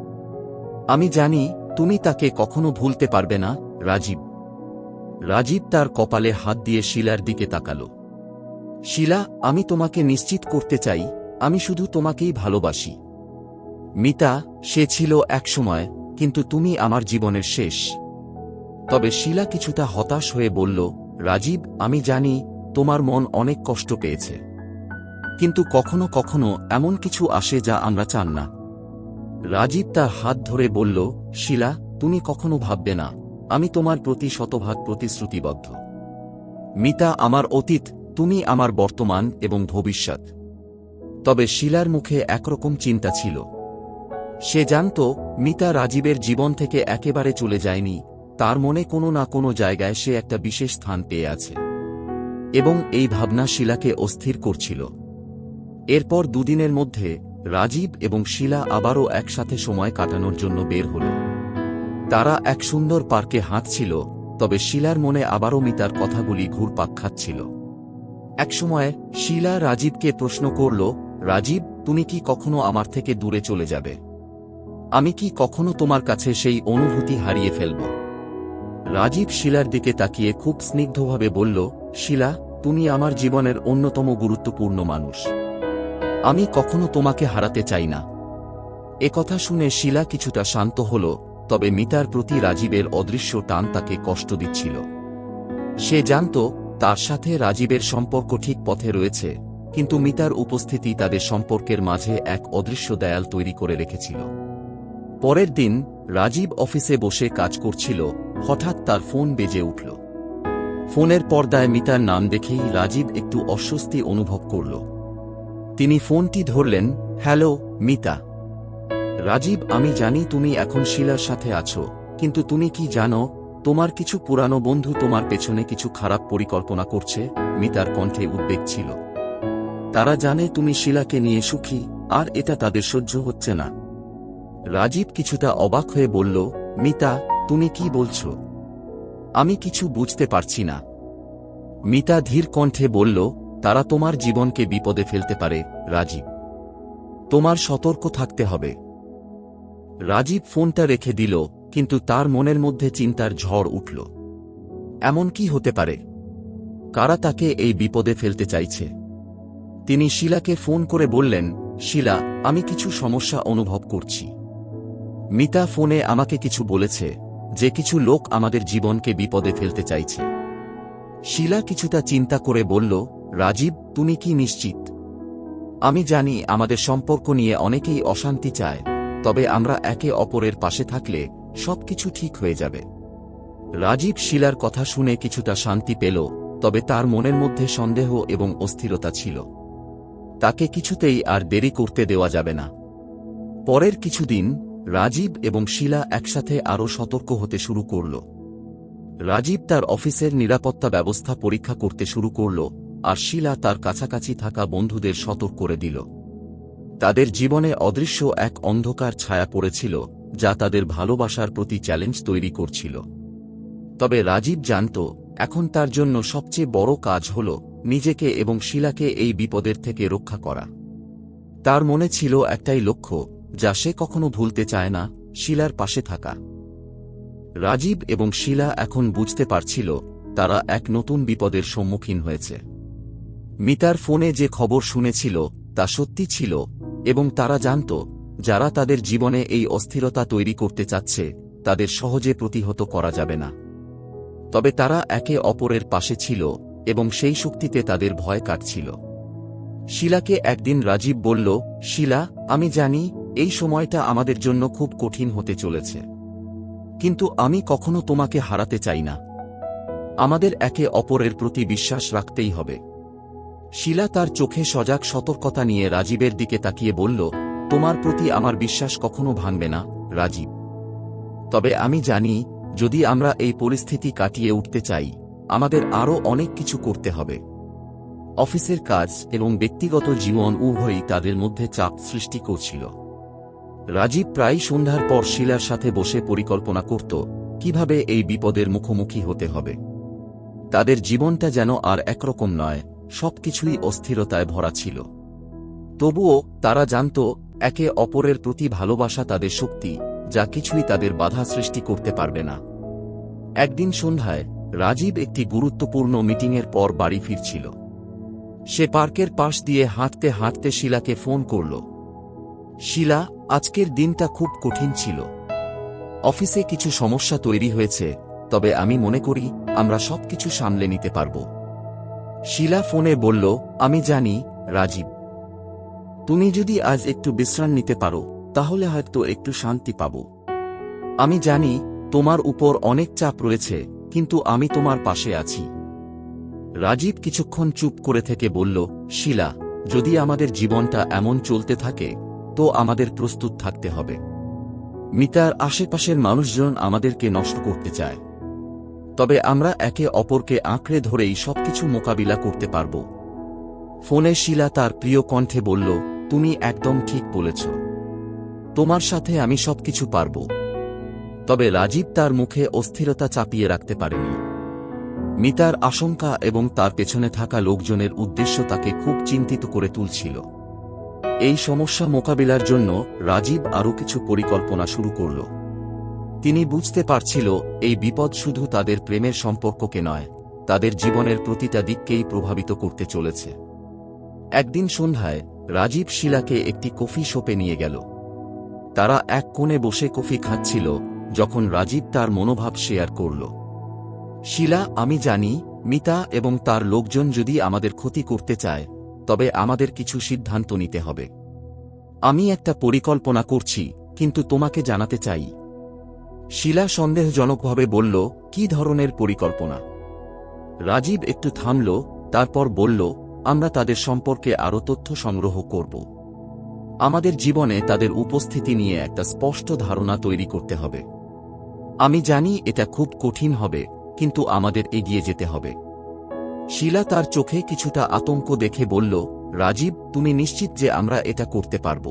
আমি জানি তুমি তাকে কখনো ভুলতে পারবে না, রাজীব। রাজীব তার কপালে হাত দিয়ে শিলার দিকে তাকাল। শিলা, আমি তোমাকে নিশ্চিত করতে চাই, আমি শুধু তোমাকেই ভালোবাসি। মিতা, সে ছিল একসময়, কিন্তু তুমি আমার জীবনের শেষ। তবে শিলা কিছুটা হতাশ হয়ে বলল, রাজীব, আমি জানি তোমার মন অনেক কষ্ট পেয়েছে, কিন্তু কখনো কখনো এমন কিছু আসে যা আমরা চান না। রাজীব তার হাত ধরে বলল, শিলা, তুমি কখনো ভাববে না আমি তোমার প্রতি শতভাগ প্রতিশ্রুতিবদ্ধ। মিতা আমার অতীত, তুমি আমার বর্তমান এবং ভবিষ্যৎ। তবে শিলার মুখে একরকম চিন্তা ছিল। সে জানত মিতা রাজীবের জীবন থেকে একেবারে চলে যায়নি, তার মনে কোনো না কোনো জায়গায় সে একটা বিশেষ স্থান পেয়ে আছে, এবং এই ভাবনা শিলাকে অস্থির করছিল। এরপর দুদিনের মধ্যে রাজীব এবং শিলা আবারও একসাথে সময় কাটানোর জন্য বের হল। তারা এক সুন্দর পার্কে হাঁটছিল, তবে শিলার মনে আবারও মিতার কথাগুলি ঘুরপাক খাচ্ছিল। একসময় শিলা রাজীবকে প্রশ্ন করল, রাজীব, তুমি কি কখনো আমার থেকে দূরে চলে যাবে? আমি কি কখনো তোমার কাছে সেই অনুভূতি হারিয়ে ফেলব? রাজীব শিলার দিকে তাকিয়ে খুব স্নিগ্ধভাবে বলল, শিলা, তুমি আমার জীবনের অন্যতম গুরুত্বপূর্ণ মানুষ। আমি কখনো তোমাকে হারাতে চাই না। একথা শুনে শিলা কিছুটা শান্ত হল, তবে মিতার প্রতি রাজীবের অদৃশ্য টান তাকে কষ্ট দিচ্ছিল। সে জানত তার সাথে রাজীবের সম্পর্ক ঠিক পথে রয়েছে, কিন্তু মিতার উপস্থিতি তাদের সম্পর্কের মাঝে এক অদৃশ্য দেয়াল তৈরি করে রেখেছিল। পরের দিন রাজীব অফিসে বসে কাজ করছিল, হঠাৎ তার ফোন বেজে উঠল। ফোনের পর্দায় মিতার নাম দেখেই রাজীব একটু অস্বস্তি অনুভব করল। তিনি ফোনটি ধরলেন। হ্যালো মিতা। রাজীব, আমি জানি তুমি এখন শিলার সাথে আছো, কিন্তু তুমি কি জানো তোমার কিছু পুরানো বন্ধু তোমার পেছনে কিছু খারাপ পরিকল্পনা করছে? মিতার কণ্ঠে উদ্বেগ ছিল। তারা জানে তুমি শিলাকে নিয়ে সুখী, আর এটা তাদের সহ্য হচ্ছে না। রাজীব কিছুটা অবাক হয়ে বলল, মিতা, তুমি কি বলছো? আমি কিছু বুঝতে পারছি না। মিতা ধীর কণ্ঠে বলল, তারা তোমার জীবনকে বিপদে ফেলতে পারে রাজীব। তোমার সতর্ক থাকতে হবে। রাজীব ফোনটা রেখে দিল, কিন্তু তার মনের মধ্যে চিন্তার ঝড় উঠল। এমন কি হতে পারে? কারা তাকে এই বিপদে ফেলতে চাইছে? তিনি শিলাকে ফোন করে বললেন, শিলা, আমি কিছু সমস্যা অনুভব করছি। মিতা ফোনে আমাকে কিছু বলেছে, যে কিছু লোক আমাদের জীবনকে বিপদে ফেলতে চাইছে। শিলা কিছুটা চিন্তা করে বলল, রাজীব, তুমি কি নিশ্চিত? আমি জানি আমাদের সম্পর্ক নিয়ে অনেকেই অশান্তি চায়, তবে আমরা একে অপরের পাশে থাকলে সবকিছু ঠিক হয়ে যাবে। রাজীব শিলার কথা শুনে কিছুটা শান্তি পেল, তবে তার মনের মধ্যে সন্দেহ এবং অস্থিরতা ছিল। তাকে কিছুতেই আর দেরি করতে দেওয়া যাবে না। পরের কিছুদিন রাজীব এবং শিলা একসাথে আরও সতর্ক হতে শুরু করল। রাজীব তার অফিসের নিরাপত্তা ব্যবস্থা পরীক্ষা করতে শুরু করল, আর শিলা তার কাছাকাছি থাকা বন্ধুদের সতর্ক করে দিল। তাদের জীবনে অদৃশ্য এক অন্ধকার ছায়া পড়েছিল, যা তাদের ভালোবাসার প্রতি চ্যালেঞ্জ তৈরি করছিল। তবে রাজীব জানত, এখন তার জন্য সবচেয়ে বড় কাজ হল নিজেকে এবং শিলাকে এই বিপদের থেকে রক্ষা করা। তার মনে ছিল একটাই লক্ষ্য, যা সে কখনো ভুলতে চায় না, শিলার পাশে থাকা। রাজীব এবং শিলা এখন বুঝতে পারছিল তারা এক নতুন বিপদের সম্মুখীন হয়েছে। মিতার ফোনে যে খবর শুনেছিল তা সত্যি ছিল, এবং তারা জানত যারা তাদের জীবনে এই অস্থিরতা তৈরি করতে চাচ্ছে তাদের সহজে প্রতিহত করা যাবে না। তবে তারা একে অপরের পাশে ছিল, এবং সেই শক্তিতে তাদের ভয় কাটছিল। শিলাকে একদিন রাজীব বলল, শিলা, আমি জানি এই সময়টা আমাদের জন্য খুব কঠিন হতে চলেছে, কিন্তু আমি কখনো তোমাকে হারাতে চাই না। আমাদের একে অপরের প্রতি বিশ্বাস রাখতেই হবে। শিলা তার চোখে সজাগ সতর্কতা নিয়ে রাজীবের দিকে তাকিয়ে বলল, তোমার প্রতি আমার বিশ্বাস কখনো ভাঙবে না, রাজীব। তবে আমি জানি, যদি আমরা এই পরিস্থিতি কাটিয়ে উঠতে চাই, আমাদের আরও অনেক কিছু করতে হবে। অফিসের কাজ এবং ব্যক্তিগত জীবন উভয়ই তাদের মধ্যে চাপ সৃষ্টি করছিল। রাজীব প্রায় সন্ধ্যার পর শিলার সাথে বসে পরিকল্পনা করত কিভাবে এই বিপদের মুখোমুখি হতে হবে। তাদের জীবনটা যেন আর একরকম নয়, সবকিছুই অস্থিরতায় ভরা ছিল। তবুও তারা জানত একে অপরের প্রতি ভালোবাসা তাদের শক্তি, যা কিছুই তাদের বাধা সৃষ্টি করতে পারবে না। একদিন সন্ধ্যায় রাজীব একটি গুরুত্বপূর্ণ মিটিংয়ের পর বাড়ি ফিরছিল। সে পার্কের পাশ দিয়ে হাঁটতে হাঁটতে শিলাকে ফোন করল। শিলা, আজকের দিনটা খুব কঠিন ছিল। অফিসে কিছু সমস্যা তৈরি হয়েছে, তবে আমি মনে করি আমরা সবকিছু সামলে নিতে পারব। শিলা ফোনে বলল, আমি জানি রাজীব, তুমি যদি আজ একটু বিশ্রাম নিতে পারো তাহলে হয়তো একটু শান্তি পাব। আমি জানি তোমার উপর অনেক চাপ রয়েছে, কিন্তু আমি তোমার পাশে আছি। রাজীব কিছুক্ষণ চুপ করে থেকে বলল, শিলা, যদি আমাদের জীবনটা এমন চলতে থাকে তো আমাদের প্রস্তুত থাকতে হবে। মিতার আশেপাশের মানুষজন আমাদেরকে নষ্ট করতে চায়, তবে আমরা একে অপরকে আঁকড়ে ধরেই সবকিছু মোকাবিলা করতে পারব। ফোনে শিলা তার প্রিয় কণ্ঠে বলল, তুমি একদম ঠিক বলেছ, তোমার সাথে আমি সবকিছু পারব। তবে রাজীব তার মুখে অস্থিরতা চাপিয়ে রাখতে পারেনি। মিতার আশঙ্কা এবং তার পেছনে থাকা লোকজনের উদ্দেশ্য তাকে খুব চিন্তিত করে তুলছিল। এই সমস্যা মোকাবিলার জন্য রাজীব আরও কিছু পরিকল্পনা শুরু করল। তিনি বুঝতে পারছিল এই বিপদ শুধু তাদের প্রেমের সম্পর্ককে নয়, তাদের জীবনের প্রতিটা দিককেই প্রভাবিত করতে চলেছে। একদিন সন্ধ্যায় রাজীব শিলাকে একটি কফি শপে নিয়ে গেল। তারা এক কোণে বসে কফি খাচ্ছিল যখন রাজীব তার মনোভাব শেয়ার করল। শিলা, আমি জানি মিতা এবং তার লোকজন যদি আমাদের ক্ষতি করতে চায়, তবে আমাদের কিছু সিদ্ধান্ত নিতে হবে। আমি একটা পরিকল্পনা করছি, কিন্তু তোমাকে জানাতে চাই। শিলা সন্দেহজনকভাবে বলল, কি ধরনের পরিকল্পনা? রাজীব একটু থামল, তারপর বলল, আমরা তাদের সম্পর্কে আরও তথ্য সংগ্রহ করব। আমাদের জীবনে তাদের উপস্থিতি নিয়ে একটা স্পষ্ট ধারণা তৈরি করতে হবে। আমি জানি এটা খুব কঠিন হবে, কিন্তু আমাদের এগিয়ে যেতে হবে। শিলা তার চোখে কিছুটা আতঙ্ক দেখে বলল, রাজীব, তুমি নিশ্চিত যে আমরা এটা করতে পারব?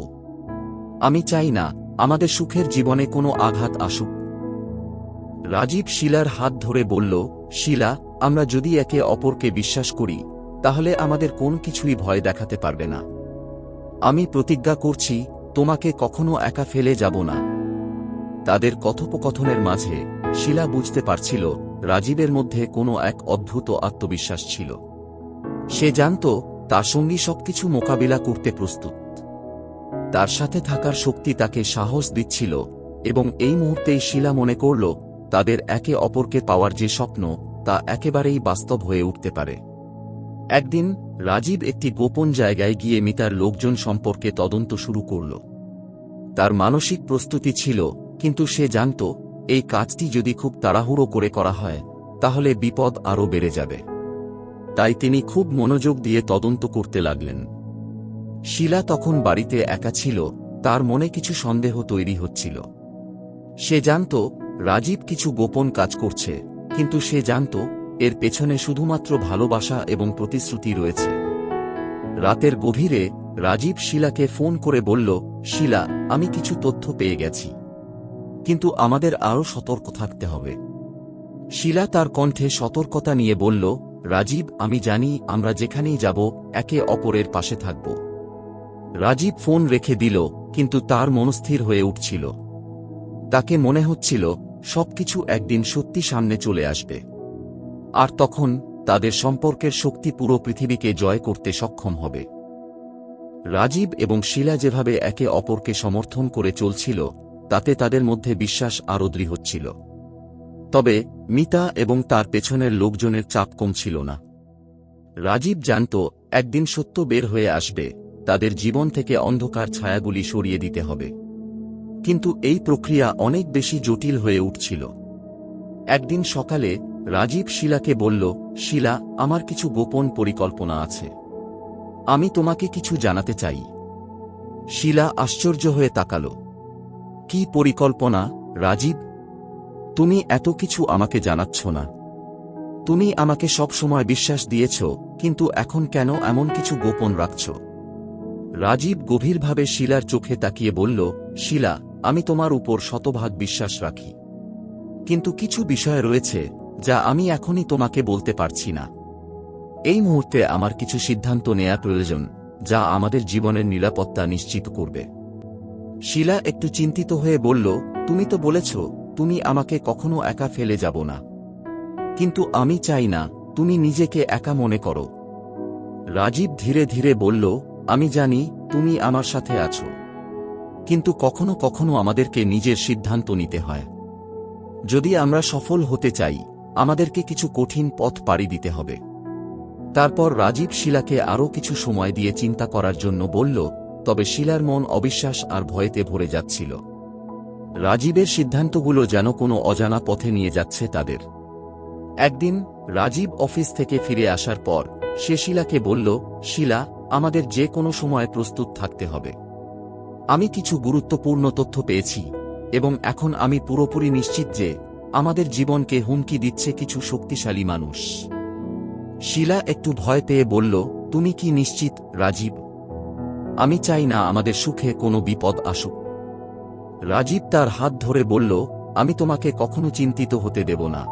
আমি চাই না আমাদের সুখের জীবনে কোনো আঘাত আসুক। রাজীব শিলার হাত ধরে বলল, শিলা, আমরা যদি একে অপরকে বিশ্বাস করি তাহলে আমাদের কোন কিছুই ভয় দেখাতে পারবে না। আমি প্রতিজ্ঞা করছি তোমাকে কখনো একা ফেলে যাব না। তাদের কথোপকথনের মাঝে শিলা বুঝতে পারছিল রাজীবের মধ্যে কোনো এক অদ্ভুত আত্মবিশ্বাস ছিল। সে জানত তার সঙ্গী সবকিছু মোকাবিলা করতে প্রস্তুত। তার সাথে থাকার শক্তি তাকে সাহস দিচ্ছিল, এবং এই মুহূর্তেই শিলা মনে করল তাদের একে অপরকে পাওয়ার যে স্বপ্ন তা একেবারেই বাস্তব হয়ে উঠতে পারে। একদিন রাজীব একটি গোপন জায়গায় গিয়ে মিতার লোকজন সম্পর্কে তদন্ত শুরু করল। তার মানসিক প্রস্তুতি ছিল, কিন্তু সে জানত এই কাজটি যদি খুব তাড়াহুড়ো করে করা হয় তাহলে বিপদ আরও বেড়ে যাবে। তাই তিনি খুব মনোযোগ দিয়ে তদন্ত করতে লাগলেন। শিলা তখন বাড়িতে একা ছিল, তার মনে কিছু সন্দেহ তৈরি হচ্ছিল। সে জানত রাজীব কিছু গোপন কাজ করছে, কিন্তু সে জানত এর পেছনে শুধুমাত্র ভালোবাসা এবং প্রতিশ্রুতি রয়েছে। রাতের গভীরে রাজীব শিলাকে ফোন করে বলল, শিলা, আমি কিছু তথ্য পেয়ে গেছি, কিন্তু আমাদের আরও সতর্ক থাকতে হবে। শিলা তার কণ্ঠে সতর্কতা নিয়ে বলল, রাজীব, আমি জানি আমরা যেখানেই যাব একে অপরের পাশে থাকব। রাজীব ফোন রেখে দিল, কিন্তু তার মনস্থির হয়ে উঠছিল। তাকে মনে হচ্ছিল সবকিছু একদিন সত্যি সামনে চলে আসবে, আর তখন তাদের সম্পর্কের শক্তি পুরো পৃথিবীকে জয় করতে সক্ষম হবে। রাজীব এবং শিলা যেভাবে একে অপরকে সমর্থন করে চলছিল তাতে তাদের মধ্যে বিশ্বাস আরও দৃঢ় হচ্ছিল। তবে মিতা এবং তার পেছনের লোকজনের চাপ কমছিল না। রাজীব জানত একদিন সত্য বের হয়ে আসবে, তাদের জীবন থেকে অন্ধকার ছায়াগুলি সরিয়ে দিতে হবে। কিন্তু এই প্রক্রিয়া অনেক বেশি জটিল হয়ে উঠছিল। একদিন সকালে রাজীব শিলাকে বলল, শিলা, আমার কিছু গোপন পরিকল্পনা আছে, আমি তোমাকে কিছু জানাতে চাই। শিলা আশ্চর্য হয়ে তাকাল। কি পরিকল্পনা, রাজীব? তুমি এত কিছু আমাকে জানাচ্ছ না। তুমি আমাকে সব সময় বিশ্বাস দিয়েছ, কিন্তু এখন কেন এমন কিছু গোপন রাখছ? রাজীব গভীরভাবে শিলার চোখে তাকিয়ে বলল, শিলা, আমি তোমার উপর শতভাগ বিশ্বাস রাখি, কিন্তু কিছু বিষয় রয়েছে যা আমি এখনই তোমাকে বলতে পারছি না। এই মুহূর্তে আমার কিছু সিদ্ধান্ত নেওয়া প্রয়োজন, যা আমাদের জীবনের নিরাপত্তা নিশ্চিত করবে। শিলা একটু চিন্তিত হয়ে বলল, তুমি তো বলেছ তুমি আমাকে কখনো একা ফেলে যাব না, কিন্তু আমি চাই না তুমি নিজেকে একা মনে করো। রাজীব ধীরে ধীরে বলল, আমি জানি তুমি আমার সাথে আছো, কিন্তু কখনো কখনো আমাদেরকে নিজের সিদ্ধান্ত নিতে হয়। যদি আমরা সফল হতে চাই আমাদেরকে কিছু কঠিন পথ পাড়ি দিতে হবে। তারপর রাজীব শিলাকে আরও কিছু সময় দিয়ে চিন্তা করার জন্য বলল, তবে শিলার মন অবিশ্বাস আর ভয়েতে ভরে যাচ্ছিল। রাজীবের সিদ্ধান্তগুলো যেন কোনো অজানা পথে নিয়ে যাচ্ছে তাদের। একদিন রাজীব অফিস থেকে ফিরে আসার পর সে শিলাকে বলল, শিলা, আমাদের যে কোনো সময় প্রস্তুত থাকতে হবে। আমি কিছু গুরুত্বপূর্ণ তথ্য পেয়েছি, এবং এখন আমি পুরোপুরি নিশ্চিত যে আমাদের জীবনকে হুমকি দিচ্ছে কিছু শক্তিশালী মানুষ। শিলা একটু ভয় পেয়ে বলল, তুমি কি নিশ্চিত, রাজীব? আমি চাই না আমাদের সুখে কোনো বিপদ আসুক। রাজীব তার হাত ধরে বলল, আমি তোমাকে কখনো চিন্তিত হতে দেব না।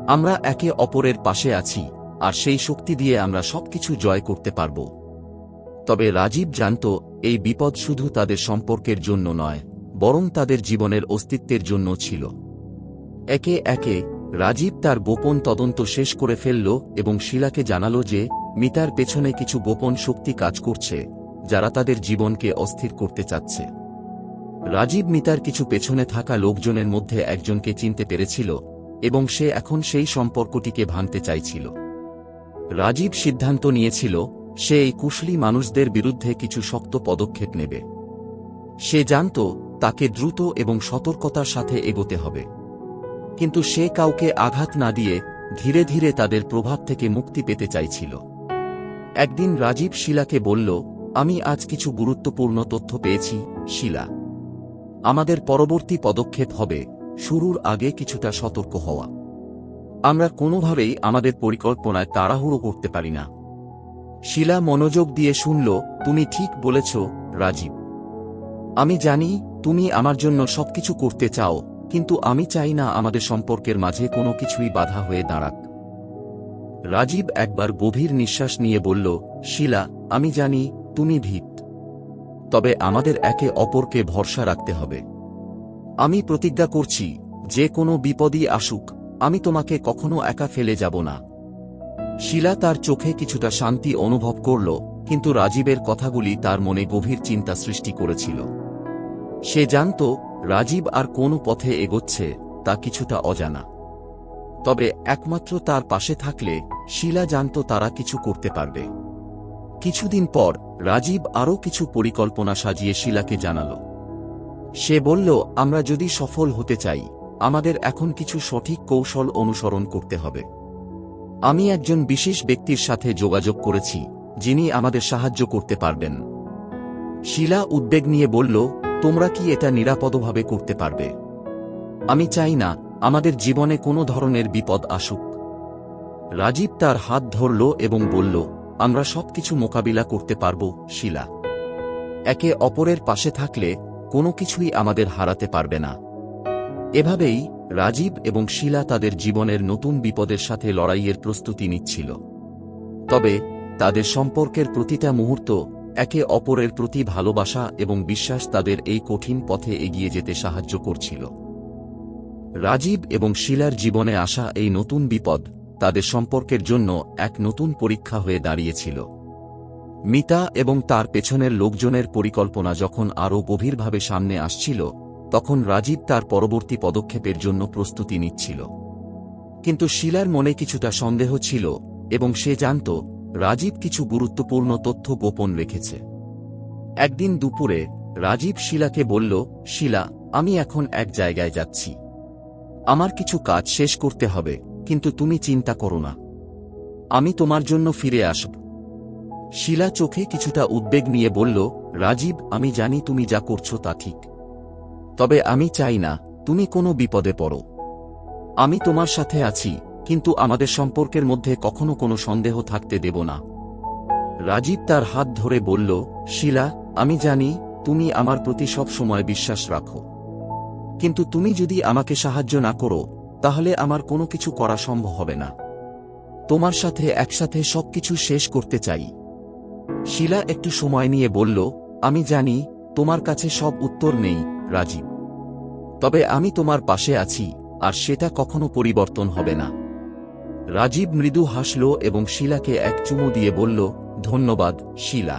আমরা একে অপরের পাশে আছি, আর সেই শক্তি দিয়ে আমরা সবকিছু জয় করতে পারব। তবে রাজীব জানত এই বিপদ শুধু তাদের সম্পর্কের জন্য নয়, বরং তাদের জীবনের অস্তিত্বের জন্য ছিল। একে একে রাজীব তার গোপন তদন্ত শেষ করে ফেলল এবং শিলাকে জানাল যে মিতার পেছনে কিছু গোপন শক্তি কাজ করছে, যারা তাদের জীবনকে অস্থির করতে চাচ্ছে। রাজীব মিতার কিছু পেছনে থাকা লোকজনের মধ্যে একজনকে চিনতে পেরেছিল, এবং সে এখন সেই সম্পর্কটিকে ভাঙতে চাইছিল। রাজীব সিদ্ধান্ত নিয়েছিল সে এই কুশলী মানুষদের বিরুদ্ধে কিছু শক্ত পদক্ষেপ নেবে। সে জানত তাকে দ্রুত এবং সতর্কতার সাথে এগোতে হবে, কিন্তু সে কাউকে আঘাত না দিয়ে ধীরে ধীরে তাদের প্রভাব থেকে মুক্তি পেতে চাইছিল। একদিন রাজীব শিলাকে বলল, আমি আজ কিছু গুরুত্বপূর্ণ তথ্য পেয়েছি, শিলা। আমাদের পরবর্তী পদক্ষেপ হবে শুরুর আগে কিছুটা সতর্ক হওয়া। আমরা কোনোভাবেই আমাদের পরিকল্পনায় তাড়াহুড়ো করতে পারি না। শিলা মনোযোগ দিয়ে শুনল, তুমি ঠিক বলেছ, রাজীব। আমি জানি তুমি আমার জন্য সবকিছু করতে চাও, কিন্তু আমি চাই না আমাদের সম্পর্কের মাঝে কোনো কিছুই বাধা হয়ে দাঁড়াক। রাজীব একবার গভীর নিঃশ্বাস নিয়ে বলল, শিলা, আমি জানি তুমি ভীত, তবে আমাদের একে অপরকে ভরসা রাখতে হবে। আমি প্রতিজ্ঞা করছি যে কোনো বিপদই আসুক আমি তোমাকে কখনো একা ফেলে যাব না। শিলা তার চোখে কিছুটা শান্তি অনুভব করল, কিন্তু রাজীবের কথাগুলি তার মনে গভীর চিন্তা সৃষ্টি করেছিল। সে জানত রাজীব আর কোন পথে এগোচ্ছে তা কিছুটা অজানা। তবে একমাত্র তার পাশে থাকলে শিলা জানত তারা কিছু করতে পারবে। কিছুদিন পর রাজীব আরও কিছু পরিকল্পনা সাজিয়ে শিলাকে জানাল। সে বলল, আমরা যদি সফল হতে চাই আমাদের এখন কিছু সঠিক কৌশল অনুসরণ করতে হবে। আমি একজন বিশেষ ব্যক্তির সাথে যোগাযোগ করেছি যিনি আমাদের সাহায্য করতে পারবেন। শিলা উদ্বেগ নিয়ে বলল, তোমরা কি এটা নিরাপদভাবে করতে পারবে? আমি চাই না আমাদের জীবনে কোনো ধরনের বিপদ আসুক। রাজীব তার হাত ধরল এবং বলল, আমরা সবকিছু মোকাবিলা করতে পারব শিলা। একে অপরের পাশে থাকলে কোনো কিছুই আমাদের হারাতে পারবে না। এভাবেই রাজীব এবং শিলা তাদের জীবনের নতুন বিপদের সাথে লড়াইয়ের প্রস্তুতি নিচ্ছিল। তবে তাদের সম্পর্কের প্রতিটা মুহূর্ত, একে অপরের প্রতি ভালোবাসা এবং বিশ্বাস তাদের এই কঠিন পথে এগিয়ে যেতে সাহায্য করছিল। রাজীব এবং শিলার জীবনে আসা এই নতুন বিপদ তাদের সম্পর্কের জন্য এক নতুন পরীক্ষা হয়ে দাঁড়িয়েছিল। মিতা এবং তার পেছনের লোকজনের পরিকল্পনা যখন আরও গভীরভাবে সামনে আসছিল, তখন রাজীব তার পরবর্তী পদক্ষেপের জন্য প্রস্তুতি নিচ্ছিল। কিন্তু শিলার মনে কিছুটা সন্দেহ ছিল এবং সে জানত রাজীব কিছু গুরুত্বপূর্ণ তথ্য গোপন রেখেছে। একদিন দুপুরে রাজীব শিলাকে বলল, শিলা, আমি এখন এক জায়গায় যাচ্ছি। আমার কিছু কাজ শেষ করতে হবে, কিন্তু তুমি চিন্তা করো না, আমি তোমার জন্য ফিরে আসব। শিলা চোখে কিছুটা উদ্বেগ নিয়ে বলল, রাজীব, আমি জানি তুমি যা করছো তা ঠিক, তবে আমি চাই না তুমি কোনো বিপদে পড়ো। আমি তোমার সাথে আছি, কিন্তু আমাদের সম্পর্কের মধ্যে কখনো কোনো সন্দেহ থাকতে দেব না। রাজীব তার হাত ধরে বলল, শিলা, আমি জানি তুমি আমার প্রতি সব সময় বিশ্বাস রাখো, কিন্তু তুমি যদি আমাকে সাহায্য না করো তাহলে আমার কোনো কিছু করা সম্ভব হবে না। তোমার সাথে একসাথে সবকিছু শেষ করতে চাই। শিলা একটু সময় নিয়ে বলল, আমি জানি তোমার কাছে সব উত্তর নেই রাজীব, তবে আমি তোমার পাশে আছি আর সেটা কখনো পরিবর্তন হবে না। রাজীব মৃদু হাসল এবং শিলাকে এক চুমু দিয়ে বলল, ধন্যবাদ শিলা,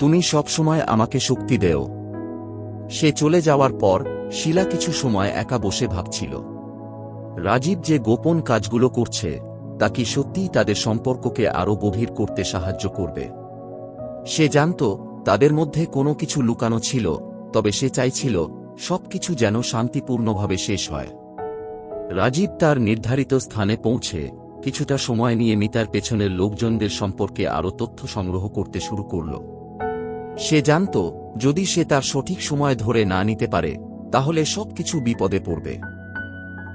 তুমি সবসময় আমাকে শক্তি দেও। সে চলে যাওয়ার পর শিলা কিছু সময় একা বসে ভাবছিল, রাজীব যে গোপন কাজগুলো করছে তা কি সত্যিই তাদের সম্পর্ককে আরও গভীর করতে সাহায্য করবে। সে জানত তাদের মধ্যে কোনো কিছু লুকানো ছিল, তবে সে চাইছিল সবকিছু যেন শান্তিপূর্ণভাবে শেষ হয়। রাজীব তার নির্ধারিত স্থানে পৌঁছে কিছুটা সময় নিয়ে মিতার পেছনের লোকজনদের সম্পর্কে আরও তথ্য সংগ্রহ করতে শুরু করল। সে জানত যদি সে তার সঠিক সময় ধরে না নিতে পারে তাহলে সবকিছু বিপদে পড়বে।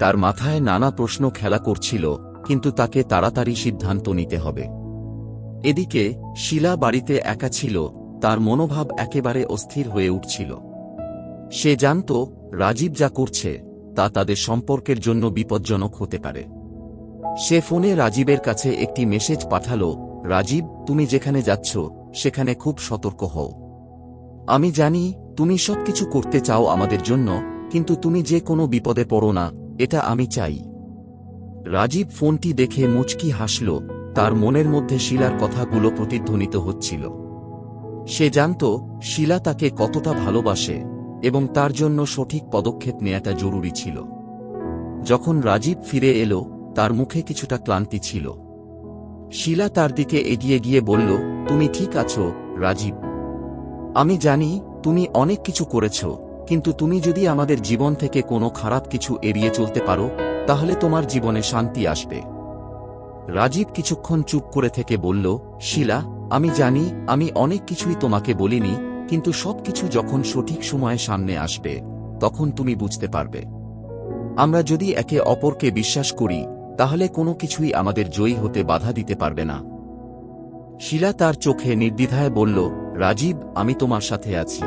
তার মাথায় নানা প্রশ্ন খেলা করছিল, কিন্তু তাকে তাড়াতাড়ি সিদ্ধান্ত নিতে হবে। এদিকে শিলা বাড়িতে একা ছিল, তার মনোভাব একেবারে অস্থির হয়ে উঠছিল। সে জানত রাজীব যা করছে তা তাদের সম্পর্কের জন্য বিপজ্জনক হতে পারে। সে ফোনে রাজীবের কাছে একটি মেসেজ পাঠাল, রাজীব, তুমি যেখানে যাচ্ছ সেখানে খুব সতর্ক হও। আমি জানি তুমি সবকিছু করতে চাও আমাদের জন্য, কিন্তু তুমি যে কোনো বিপদে পড়ো না, এটা আমি চাই। রাজীব ফোনটি দেখে মুচকি হাসল, তার মনের মধ্যে শিলার কথাগুলো প্রতিধ্বনিত হচ্ছিল। সে জানত শিলা তাকে কতটা ভালোবাসে এবং তার জন্য সঠিক পদক্ষেপ নেওয়াটা জরুরি ছিল। যখন রাজীব ফিরে এলো তার মুখে কিছুটা ক্লান্তি ছিল। শিলা তার দিকে এগিয়ে গিয়ে বলল, তুমি ঠিক আছো রাজীব? আমি জানি তুমি অনেক কিছু করেছ, কিন্তু তুমি যদি আমাদের জীবন থেকে কোনো খারাপ কিছু এড়িয়ে চলতে পারো তাহলে তোমার জীবনে শান্তি আসবে। রাজীব কিছুক্ষণ চুপ করে থেকে বলল, শিলা, আমি জানি আমি অনেক কিছুই তোমাকে বলিনি, কিন্তু সবকিছু যখন সঠিক সময়ে সামনে আসবে তখন তুমি বুঝতে পারবে। আমরা যদি একে অপরকে বিশ্বাস করি তাহলে কোনো কিছুই আমাদের জয়ী হতে বাধা দিতে পারবে না। শিলা তার চোখে নির্দ্বিধায় বলল, রাজীব, আমি তোমার সাথে আছি।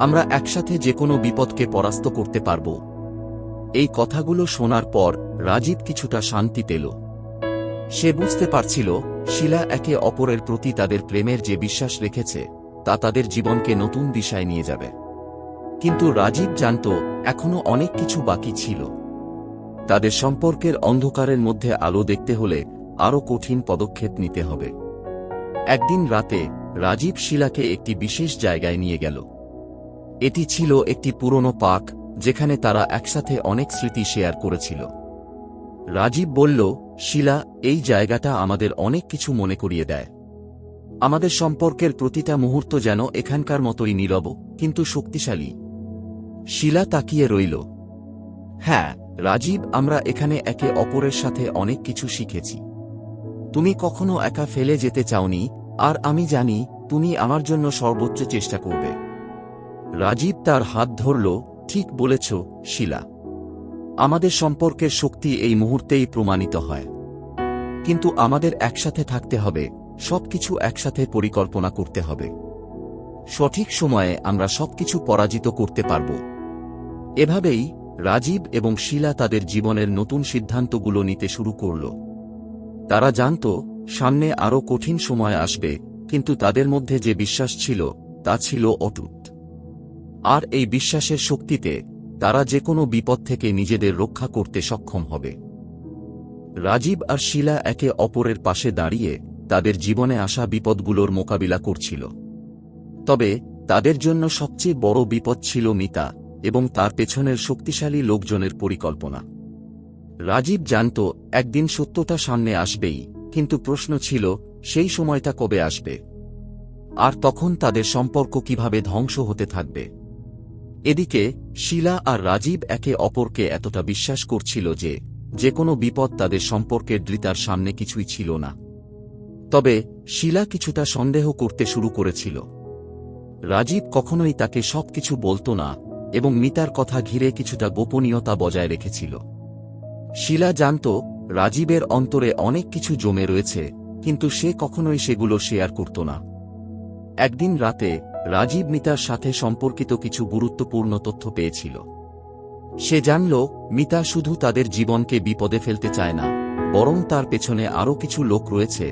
আমরা একসাথে যে কোনো বিপদকে পরাস্ত করতে পারব। এই কথাগুলো শোনার পর রাজীব কিছুটা শান্তি পেল। সে বুঝতে পারছিল শিলা একে অপরের প্রতি তাদের প্রেমের যে বিশ্বাস রেখেছে তা তাদের জীবনকে নতুন দিশায় নিয়ে যাবে। কিন্তু রাজীব জানত এখনো অনেক কিছু বাকি ছিল। তাদের সম্পর্কের অন্ধকারের মধ্যে আলো দেখতে হলে আরও কঠিন পদক্ষেপ নিতে হবে। একদিন রাতে রাজীব শিলাকে একটি বিশেষ জায়গায় নিয়ে গেল। এটি ছিল একটি পুরনো পার্ক যেখানে তারা একসাথে অনেক স্মৃতি শেয়ার করেছিল। রাজীব বলল, শিলা, এই জায়গাটা আমাদের অনেক কিছু মনে করিয়ে দেয়। আমাদের সম্পর্কের প্রতিটা মুহূর্ত যেন এখানকার মতোই নীরব কিন্তু শক্তিশালী। শিলা তাকিয়ে রইল। হ্যাঁ রাজীব, আমরা এখানে একে অপরের সাথে অনেক কিছু শিখেছি। তুমি কখনো একা ফেলে যেতে চাওনি, আর আমি জানি তুমি আমার জন্য সর্বোচ্চ চেষ্টা করবে। রাজীব তার হাত ধরল। ঠিক বলেছ শিলা, আমাদের সম্পর্কের শক্তি এই মুহূর্তেই প্রমাণিত হয়। কিন্তু আমাদের একসাথে থাকতে হবে, সবকিছু একসাথে পরিকল্পনা করতে হবে। সঠিক সময়ে আমরা সবকিছু পরাজিত করতে পারব। এভাবেই রাজীব এবং শিলা তাদের জীবনের নতুন সিদ্ধান্তগুলো নিতে শুরু করল। তারা জানত সামনে আরও কঠিন সময় আসবে, কিন্তু তাদের মধ্যে যে বিশ্বাস ছিল তা ছিল অটুট। আর এই বিশ্বাসের শক্তিতে তারা যে কোনো বিপদ থেকে নিজেদের রক্ষা করতে সক্ষম হবে। রাজীব আর শিলা একে অপরের পাশে দাঁড়িয়ে তাদের জীবনে আসা বিপদগুলোর মোকাবিলা করছিল। তবে তাদের জন্য সবচেয়ে বড় বিপদ ছিল মিতা এবং তার পেছনের শক্তিশালী লোকজনের পরিকল্পনা। রাজীব জানত একদিন সত্যটা সামনে আসবেই, কিন্তু প্রশ্ন ছিল সেই সময়টা কবে আসবে, আর তখন তাদের সম্পর্ক কিভাবে ধ্বংস হতে থাকবে। এদিকে শিলা আর রাজীব একে অপরকে এতটা বিশ্বাস করছিল যে কোনো বিপদ তাদের সম্পর্কের দৃঢ়তার সামনে কিছুই ছিল না। তবে শিলা কিছুটা সন্দেহ করতে শুরু করেছিল। রাজীব কখনোই তাকে সবকিছু বলত না এবং মিতার কথা ঘিরে কিছুটা গোপনীয়তা বজায় রেখেছিল। শিলা জানত রাজীবের অন্তরে অনেক কিছু জমে রয়েছে, কিন্তু সে কখনোই সেগুলো শেয়ার করত না। একদিন রাতে রাজীব মিতার সাথে সম্পর্কিত কিছু গুরুত্বপূর্ণ তথ্য পেয়েছিল। সে জানল মিতা শুধু তাদের জীবনকে বিপদে ফেলতে চায় না, বরং তার পেছনে আরও কিছু লোক রয়েছে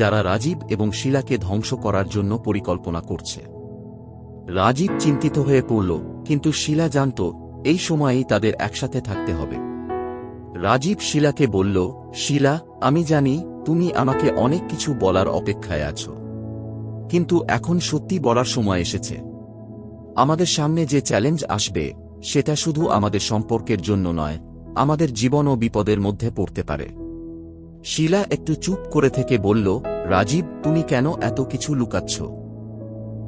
যারা রাজীব এবং শিলাকে ধ্বংস করার জন্য পরিকল্পনা করছে। রাজীব চিন্তিত হয়ে পড়ল, কিন্তু শিলা জানত এই সময়েই তাদের একসাথে থাকতে হবে। রাজীব শিলাকে বলল, শিলা, আমি জানি তুমি আমাকে অনেক কিছু বলার অপেক্ষায় আছো, কিন্তু এখন সত্যি বলার সময় এসেছে। আমাদের সামনে যে চ্যালেঞ্জ আসবে সেটা শুধু আমাদের সম্পর্কের জন্য নয়, আমাদের জীবনও বিপদের মধ্যে পড়তে পারে। শিলা একটু চুপ করে থেকে বলল, রাজীব, তুমি কেন এত কিছু লুকাচ্ছ?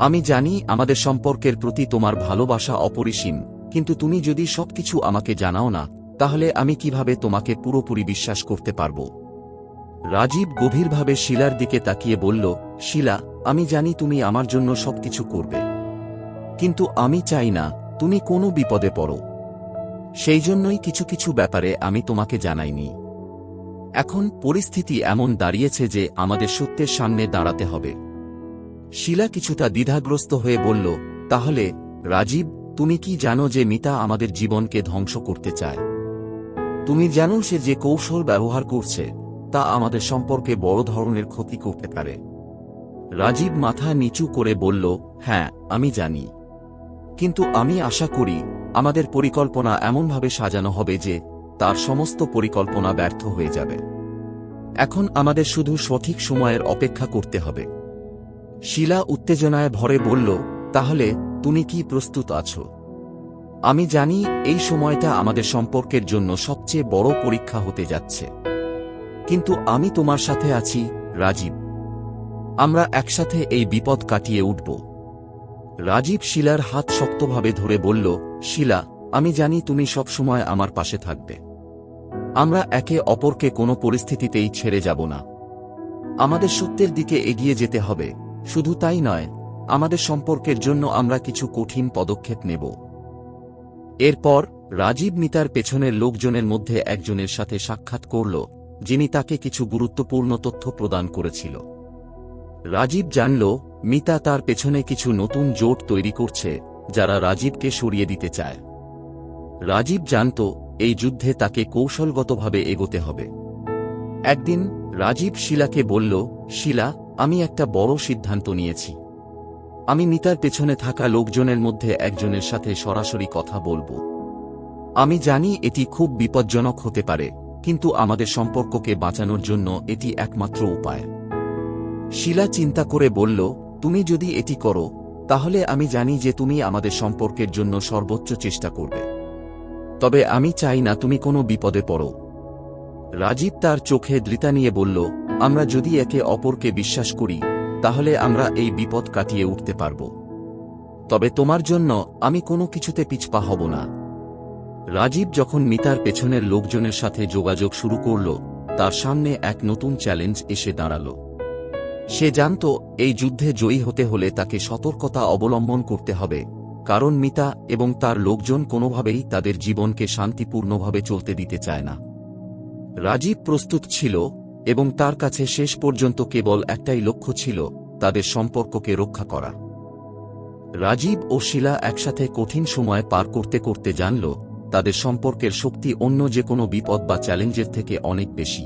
আমি জানি আমাদের সম্পর্কের প্রতি তোমার ভালোবাসা অপরিসীম, কিন্তু তুমি যদি সবকিছু আমাকে জানাও না, তাহলে আমি কিভাবে তোমাকে পুরোপুরি বিশ্বাস করতে পারব? রাজীব গভীরভাবে শিলার দিকে তাকিয়ে বলল, শিলা, আমি জানি তুমি আমার জন্য সবকিছু করবে, কিন্তু আমি চাই না তুমি কোনো বিপদে পড়ো। সেই জন্যই কিছু কিছু ব্যাপারে আমি তোমাকে জানাইনি। এখন পরিস্থিতি এমন দাঁড়িয়েছে যে আমাদের সত্যের সামনে দাঁড়াতে হবে। শিলা কিছুটা দ্বিধাগ্রস্ত হয়ে বলল, তাহলে রাজীব, তুমি কি জানো যে মিতা আমাদের জীবনকে ধ্বংস করতে চায়? তুমি জানো সে যে কৌশল ব্যবহার করছে তা আমাদের সম্পর্কে বড় ধরনের ক্ষতি করতে পারে? রাজীব মাথা নিচু করে বলল, হ্যাঁ আমি জানি, কিন্তু আমি আশা করি আমাদের পরিকল্পনা এমনভাবে সাজানো হবে যে তার সমস্ত পরিকল্পনা ব্যর্থ হয়ে যাবে। এখন আমাদের শুধু সঠিক সময়ের অপেক্ষা করতে হবে। শিলা উত্তেজনায় ভরে বলল, তাহলে তুমি কি প্রস্তুত আছো? আমি জানি এই সময়টা আমাদের সম্পর্কের জন্য সবচেয়ে বড় পরীক্ষা হতে যাচ্ছে, কিন্তু আমি তোমার সাথে আছি রাজীব। আমরা একসাথে এই বিপদ কাটিয়ে উঠব। রাজীব শিলার হাত শক্তভাবে ধরে বলল, শিলা, আমি জানি তুমি সব সময় আমার পাশে থাকবে। আমরা একে অপরকে কোনো পরিস্থিতিতেই ছেড়ে যাব না। আমাদের সত্যের দিকে এগিয়ে যেতে হবে। শুধু তাই নয়, আমাদের সম্পর্কের জন্য আমরা কিছু কঠিন পদক্ষেপ নেব। এরপর রাজীব মিতার পেছনের লোকজনের মধ্যে একজনের সাথে সাক্ষাৎ করল, যিনি তাকে কিছু গুরুত্বপূর্ণ তথ্য প্রদান করেছিল। রাজীব জানল মিতা তার পেছনে কিছু নতুন জোট তৈরি করছে যারা রাজীবকে সরিয়ে দিতে চায়। রাজীব জানত এই যুদ্ধে তাকে কৌশলগতভাবে এগোতে হবে। একদিন রাজীব শিলাকে বলল, শিলা, আমি একটা বড় সিদ্ধান্ত নিয়েছি। আমি মিতার পেছনে থাকা লোকজনের মধ্যে একজনের সাথে সরাসরি কথা বলবো। আমি জানি এটি খুব বিপজ্জনক হতে পারে, কিন্তু আমাদের সম্পর্ককে বাঁচানোর জন্য এটি একমাত্র উপায়। শিলা চিন্তা করে বলল, তুমি যদি এটি করো তাহলে আমি জানি যে তুমি আমাদের সম্পর্কের জন্য সর্বোচ্চ চেষ্টা করবে। তবে আমি চাই না তুমি কোনো বিপদে পড়ো। রাজীব তার চোখে দৃঢ়তা নিয়ে বলল, আমরা যদি একে অপরকে বিশ্বাস করি তাহলে আমরা এই বিপদ কাটিয়ে উঠতে পারব। তবে তোমার জন্য আমি কোনো কিছুতে পিছপা হব না। রাজীব যখন মিতার পেছনের লোকজনের সাথে যোগাযোগ শুরু করল, তার সামনে এক নতুন চ্যালেঞ্জ এসে দাঁড়াল। সে জানত এই যুদ্ধে জয়ী হতে হলে তাকে সতর্কতা অবলম্বন করতে হবে, কারণ মিতা এবং তার লোকজন কোনোভাবেই তাদের জীবনকে শান্তিপূর্ণভাবে চলতে দিতে চায় না। রাজীব প্রস্তুত ছিল এবং তার কাছে শেষ পর্যন্ত কেবল একটাই লক্ষ্য ছিল, তাদের সম্পর্ককে রক্ষা করা। রাজীব ও শিলা একসাথে কঠিন সময় পার করতে করতে জানল তাদের সম্পর্কের শক্তি অন্য যে কোনো বিপদ বা চ্যালেঞ্জের থেকে অনেক বেশি।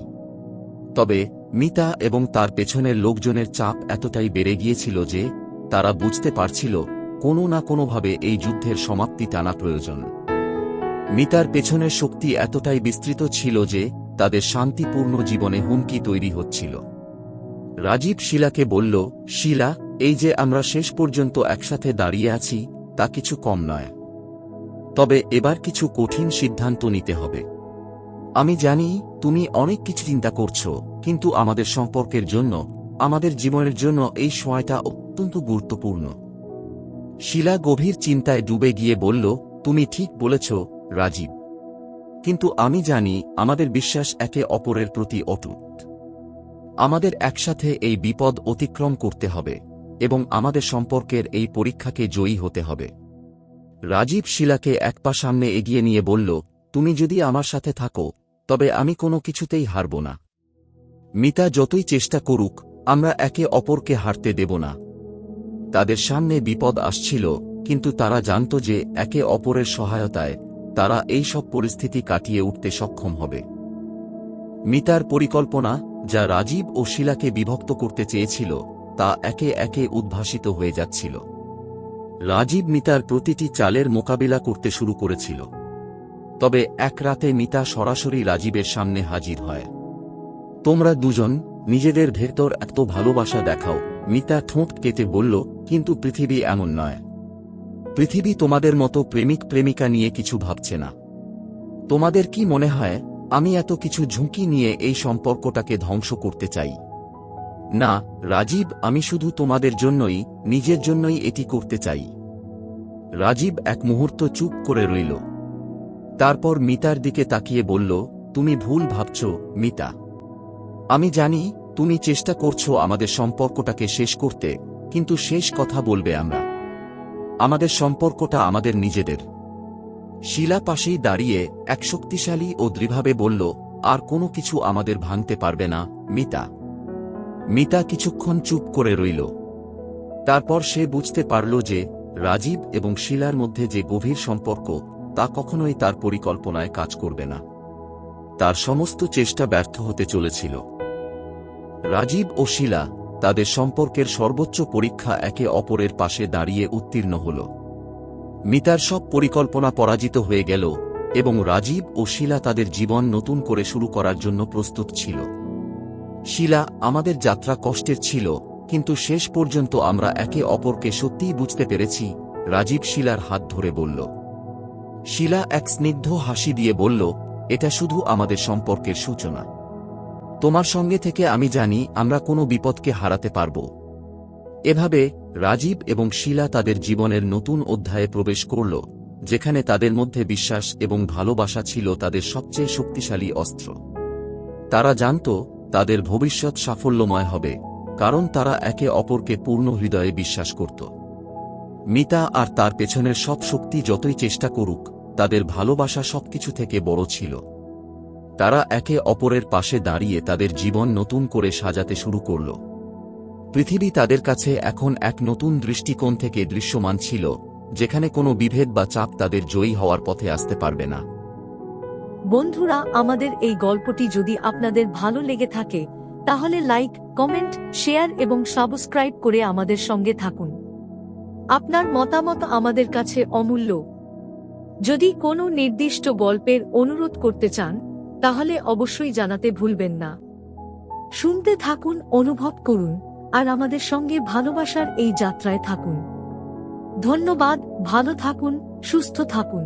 তবে মিতা এবং তার পেছনের লোকজনের চাপ এতটাই বেড়ে গিয়েছিল যে তারা বুঝতে পারছিল কোনো না কোনোভাবে এই যুদ্ধের সমাপ্তি টানা প্রয়োজন। মিতার পেছনের শক্তি এতটাই বিস্তৃত ছিল যে তাদের শান্তিপূর্ণ জীবনে হুমকি তৈরি হচ্ছিল। রাজীব শিলাকে বলল, শিলা, এই যে আমরা শেষ পর্যন্ত একসাথে দাঁড়িয়ে আছি তা কিছু কম নয়। তবে এবার কিছু কঠিন সিদ্ধান্ত নিতে হবে। আমি জানি তুমি অনেক কিছু চিন্তা করছো, কিন্তু আমাদের সম্পর্কের জন্য, আমাদের জীবনের জন্য এই সময়টা অত্যন্ত গুরুত্বপূর্ণ। শিলা গভীর চিন্তায় ডুবে গিয়ে বলল, তুমি ঠিক বলেছ রাজীব, কিন্তু আমি জানি আমাদের বিশ্বাস একে অপরের প্রতি অটুট। আমাদের একসাথে এই বিপদ অতিক্রম করতে হবে এবং আমাদের সম্পর্কের এই পরীক্ষাকে জয়ী হতে হবে। রাজীব শিলাকে এক পা সামনে এগিয়ে নিয়ে বলল, তুমি যদি আমার সাথে থাকো তবে আমি কোনো কিছুতেই হারব না। মিতা যতই চেষ্টা করুক, আমরা একে অপরকে হারতে দেব না। তাদের সামনে বিপদ আসছিল, কিন্তু তারা জানত যে একে অপরের সহায়তায় তারা এই সব পরিস্থিতি কাটিয়ে উঠতে সক্ষম হবে। মিতার পরিকল্পনা, যা রাজীব ও শিলাকে বিভক্ত করতে চেয়েছিল, তা একে একে উদ্ভাসিত হয়ে যাচ্ছিল। রাজীব মিতার প্রতিটি চালের মোকাবিলা করতে শুরু করেছিল। তবে এক রাতে মিতা সরাসরি রাজীবের সামনে হাজির হয়। তোমরা দুজন নিজেদের ভেতর এত ভালোবাসা দেখাও, মিতা ঠোঁট কেটে বলল, কিন্তু পৃথিবী এমন নয়। পৃথিবী তোমাদের মতো প্রেমিক প্রেমিকা নিয়ে কিছু ভাবছে না। তোমাদের কি মনে হয় আমি এত কিছু ঝুঁকি নিয়ে এই সম্পর্কটাকে ধ্বংস করতে চাই? না রাজীব, আমি শুধু তোমাদের জন্যই, নিজের জন্যই এটি করতে চাই। রাজীব এক মুহূর্ত চুপ করে রইল। তারপর মিতার দিকে তাকিয়ে বলল, তুমি ভুল ভাবছ মিতা। আমি জানি তুমি চেষ্টা করছো আমাদের সম্পর্কটাকে শেষ করতে, কিন্তু শেষ কথা বলবে আমরা। আমাদের সম্পর্কটা আমাদের নিজেদের। শিলা পাশেই দাঁড়িয়ে এক শক্তিশালী ও দৃঢ়ভাবে বলল, আর কোনো কিছু আমাদের ভাঙতে পারবে না মিতা। মিতা কিছুক্ষণ চুপ করে রইল। তারপর সে বুঝতে পারল যে রাজীব এবং শিলার মধ্যে যে গভীর সম্পর্ক, তা কখনোই তার পরিকল্পনায় কাজ করবে না। তার সমস্ত চেষ্টা ব্যর্থ হতে চলেছিল। রাজীব ও শিলা তাদের সম্পর্কের সর্বোচ্চ পরীক্ষা একে অপরের পাশে দাঁড়িয়ে উত্তীর্ণ হল। মিতার সব পরিকল্পনা পরাজিত হয়ে গেল এবং রাজীব ও শিলা তাদের জীবন নতুন করে শুরু করার জন্য প্রস্তুত ছিল। শিলা, আমাদের যাত্রা কষ্টের ছিল, কিন্তু শেষ পর্যন্ত আমরা একে অপরকে সত্যিই বুঝতে পেরেছি, রাজীব শিলার হাত ধরে বলল। শিলা এক স্নিগ্ধ হাসি দিয়ে বলল, এটা শুধু আমাদের সম্পর্কের সূচনা। তোমার সঙ্গে থেকে আমি জানি আমরা কোনো বিপদকে হারাতে পারব। এভাবে রাজীব এবং শিলা তাদের জীবনের নতুন অধ্যায়ে প্রবেশ করল, যেখানে তাদের মধ্যে বিশ্বাস এবং ভালোবাসা ছিল তাদের সবচেয়ে শক্তিশালী অস্ত্র। তারা জানত তাদের ভবিষ্যৎ সাফল্যময় হবে, কারণ তারা একে অপরকে পূর্ণ হৃদয়ে বিশ্বাস করত। মিতা আর তার পেছনের সব শক্তি যতই চেষ্টা করুক, তাদের ভালোবাসা সবকিছু থেকে বড় ছিল। তারা একে অপরের পাশে দাঁড়িয়ে তাদের জীবন নতুন করে সাজাতে শুরু করল। পৃথিবী তাদের কাছে এখন এক নতুন দৃষ্টিকোণ থেকে দৃশ্যমান ছিল, যেখানে কোনো বিভেদ বা চাপ তাদের জয়ী হওয়ার পথে আসতে পারবে না। বন্ধুরা, আমাদের এই গল্পটি যদি আপনাদের ভালো লেগে থাকে তাহলে লাইক, কমেন্ট, শেয়ার এবং সাবস্ক্রাইব করে আমাদের সঙ্গে থাকুন। আপনার মতামত আমাদের কাছে অমূল্য। যদি কোনো নির্দিষ্ট গল্পের অনুরোধ করতে চান তাহলে অবশ্যই জানাতে ভুলবেন না। শুনতে থাকুন, অনুভব করুন আর আমাদের সঙ্গে ভালোবাসার এই যাত্রায় থাকুন। ধন্যবাদ, ভালো থাকুন, সুস্থ থাকুন।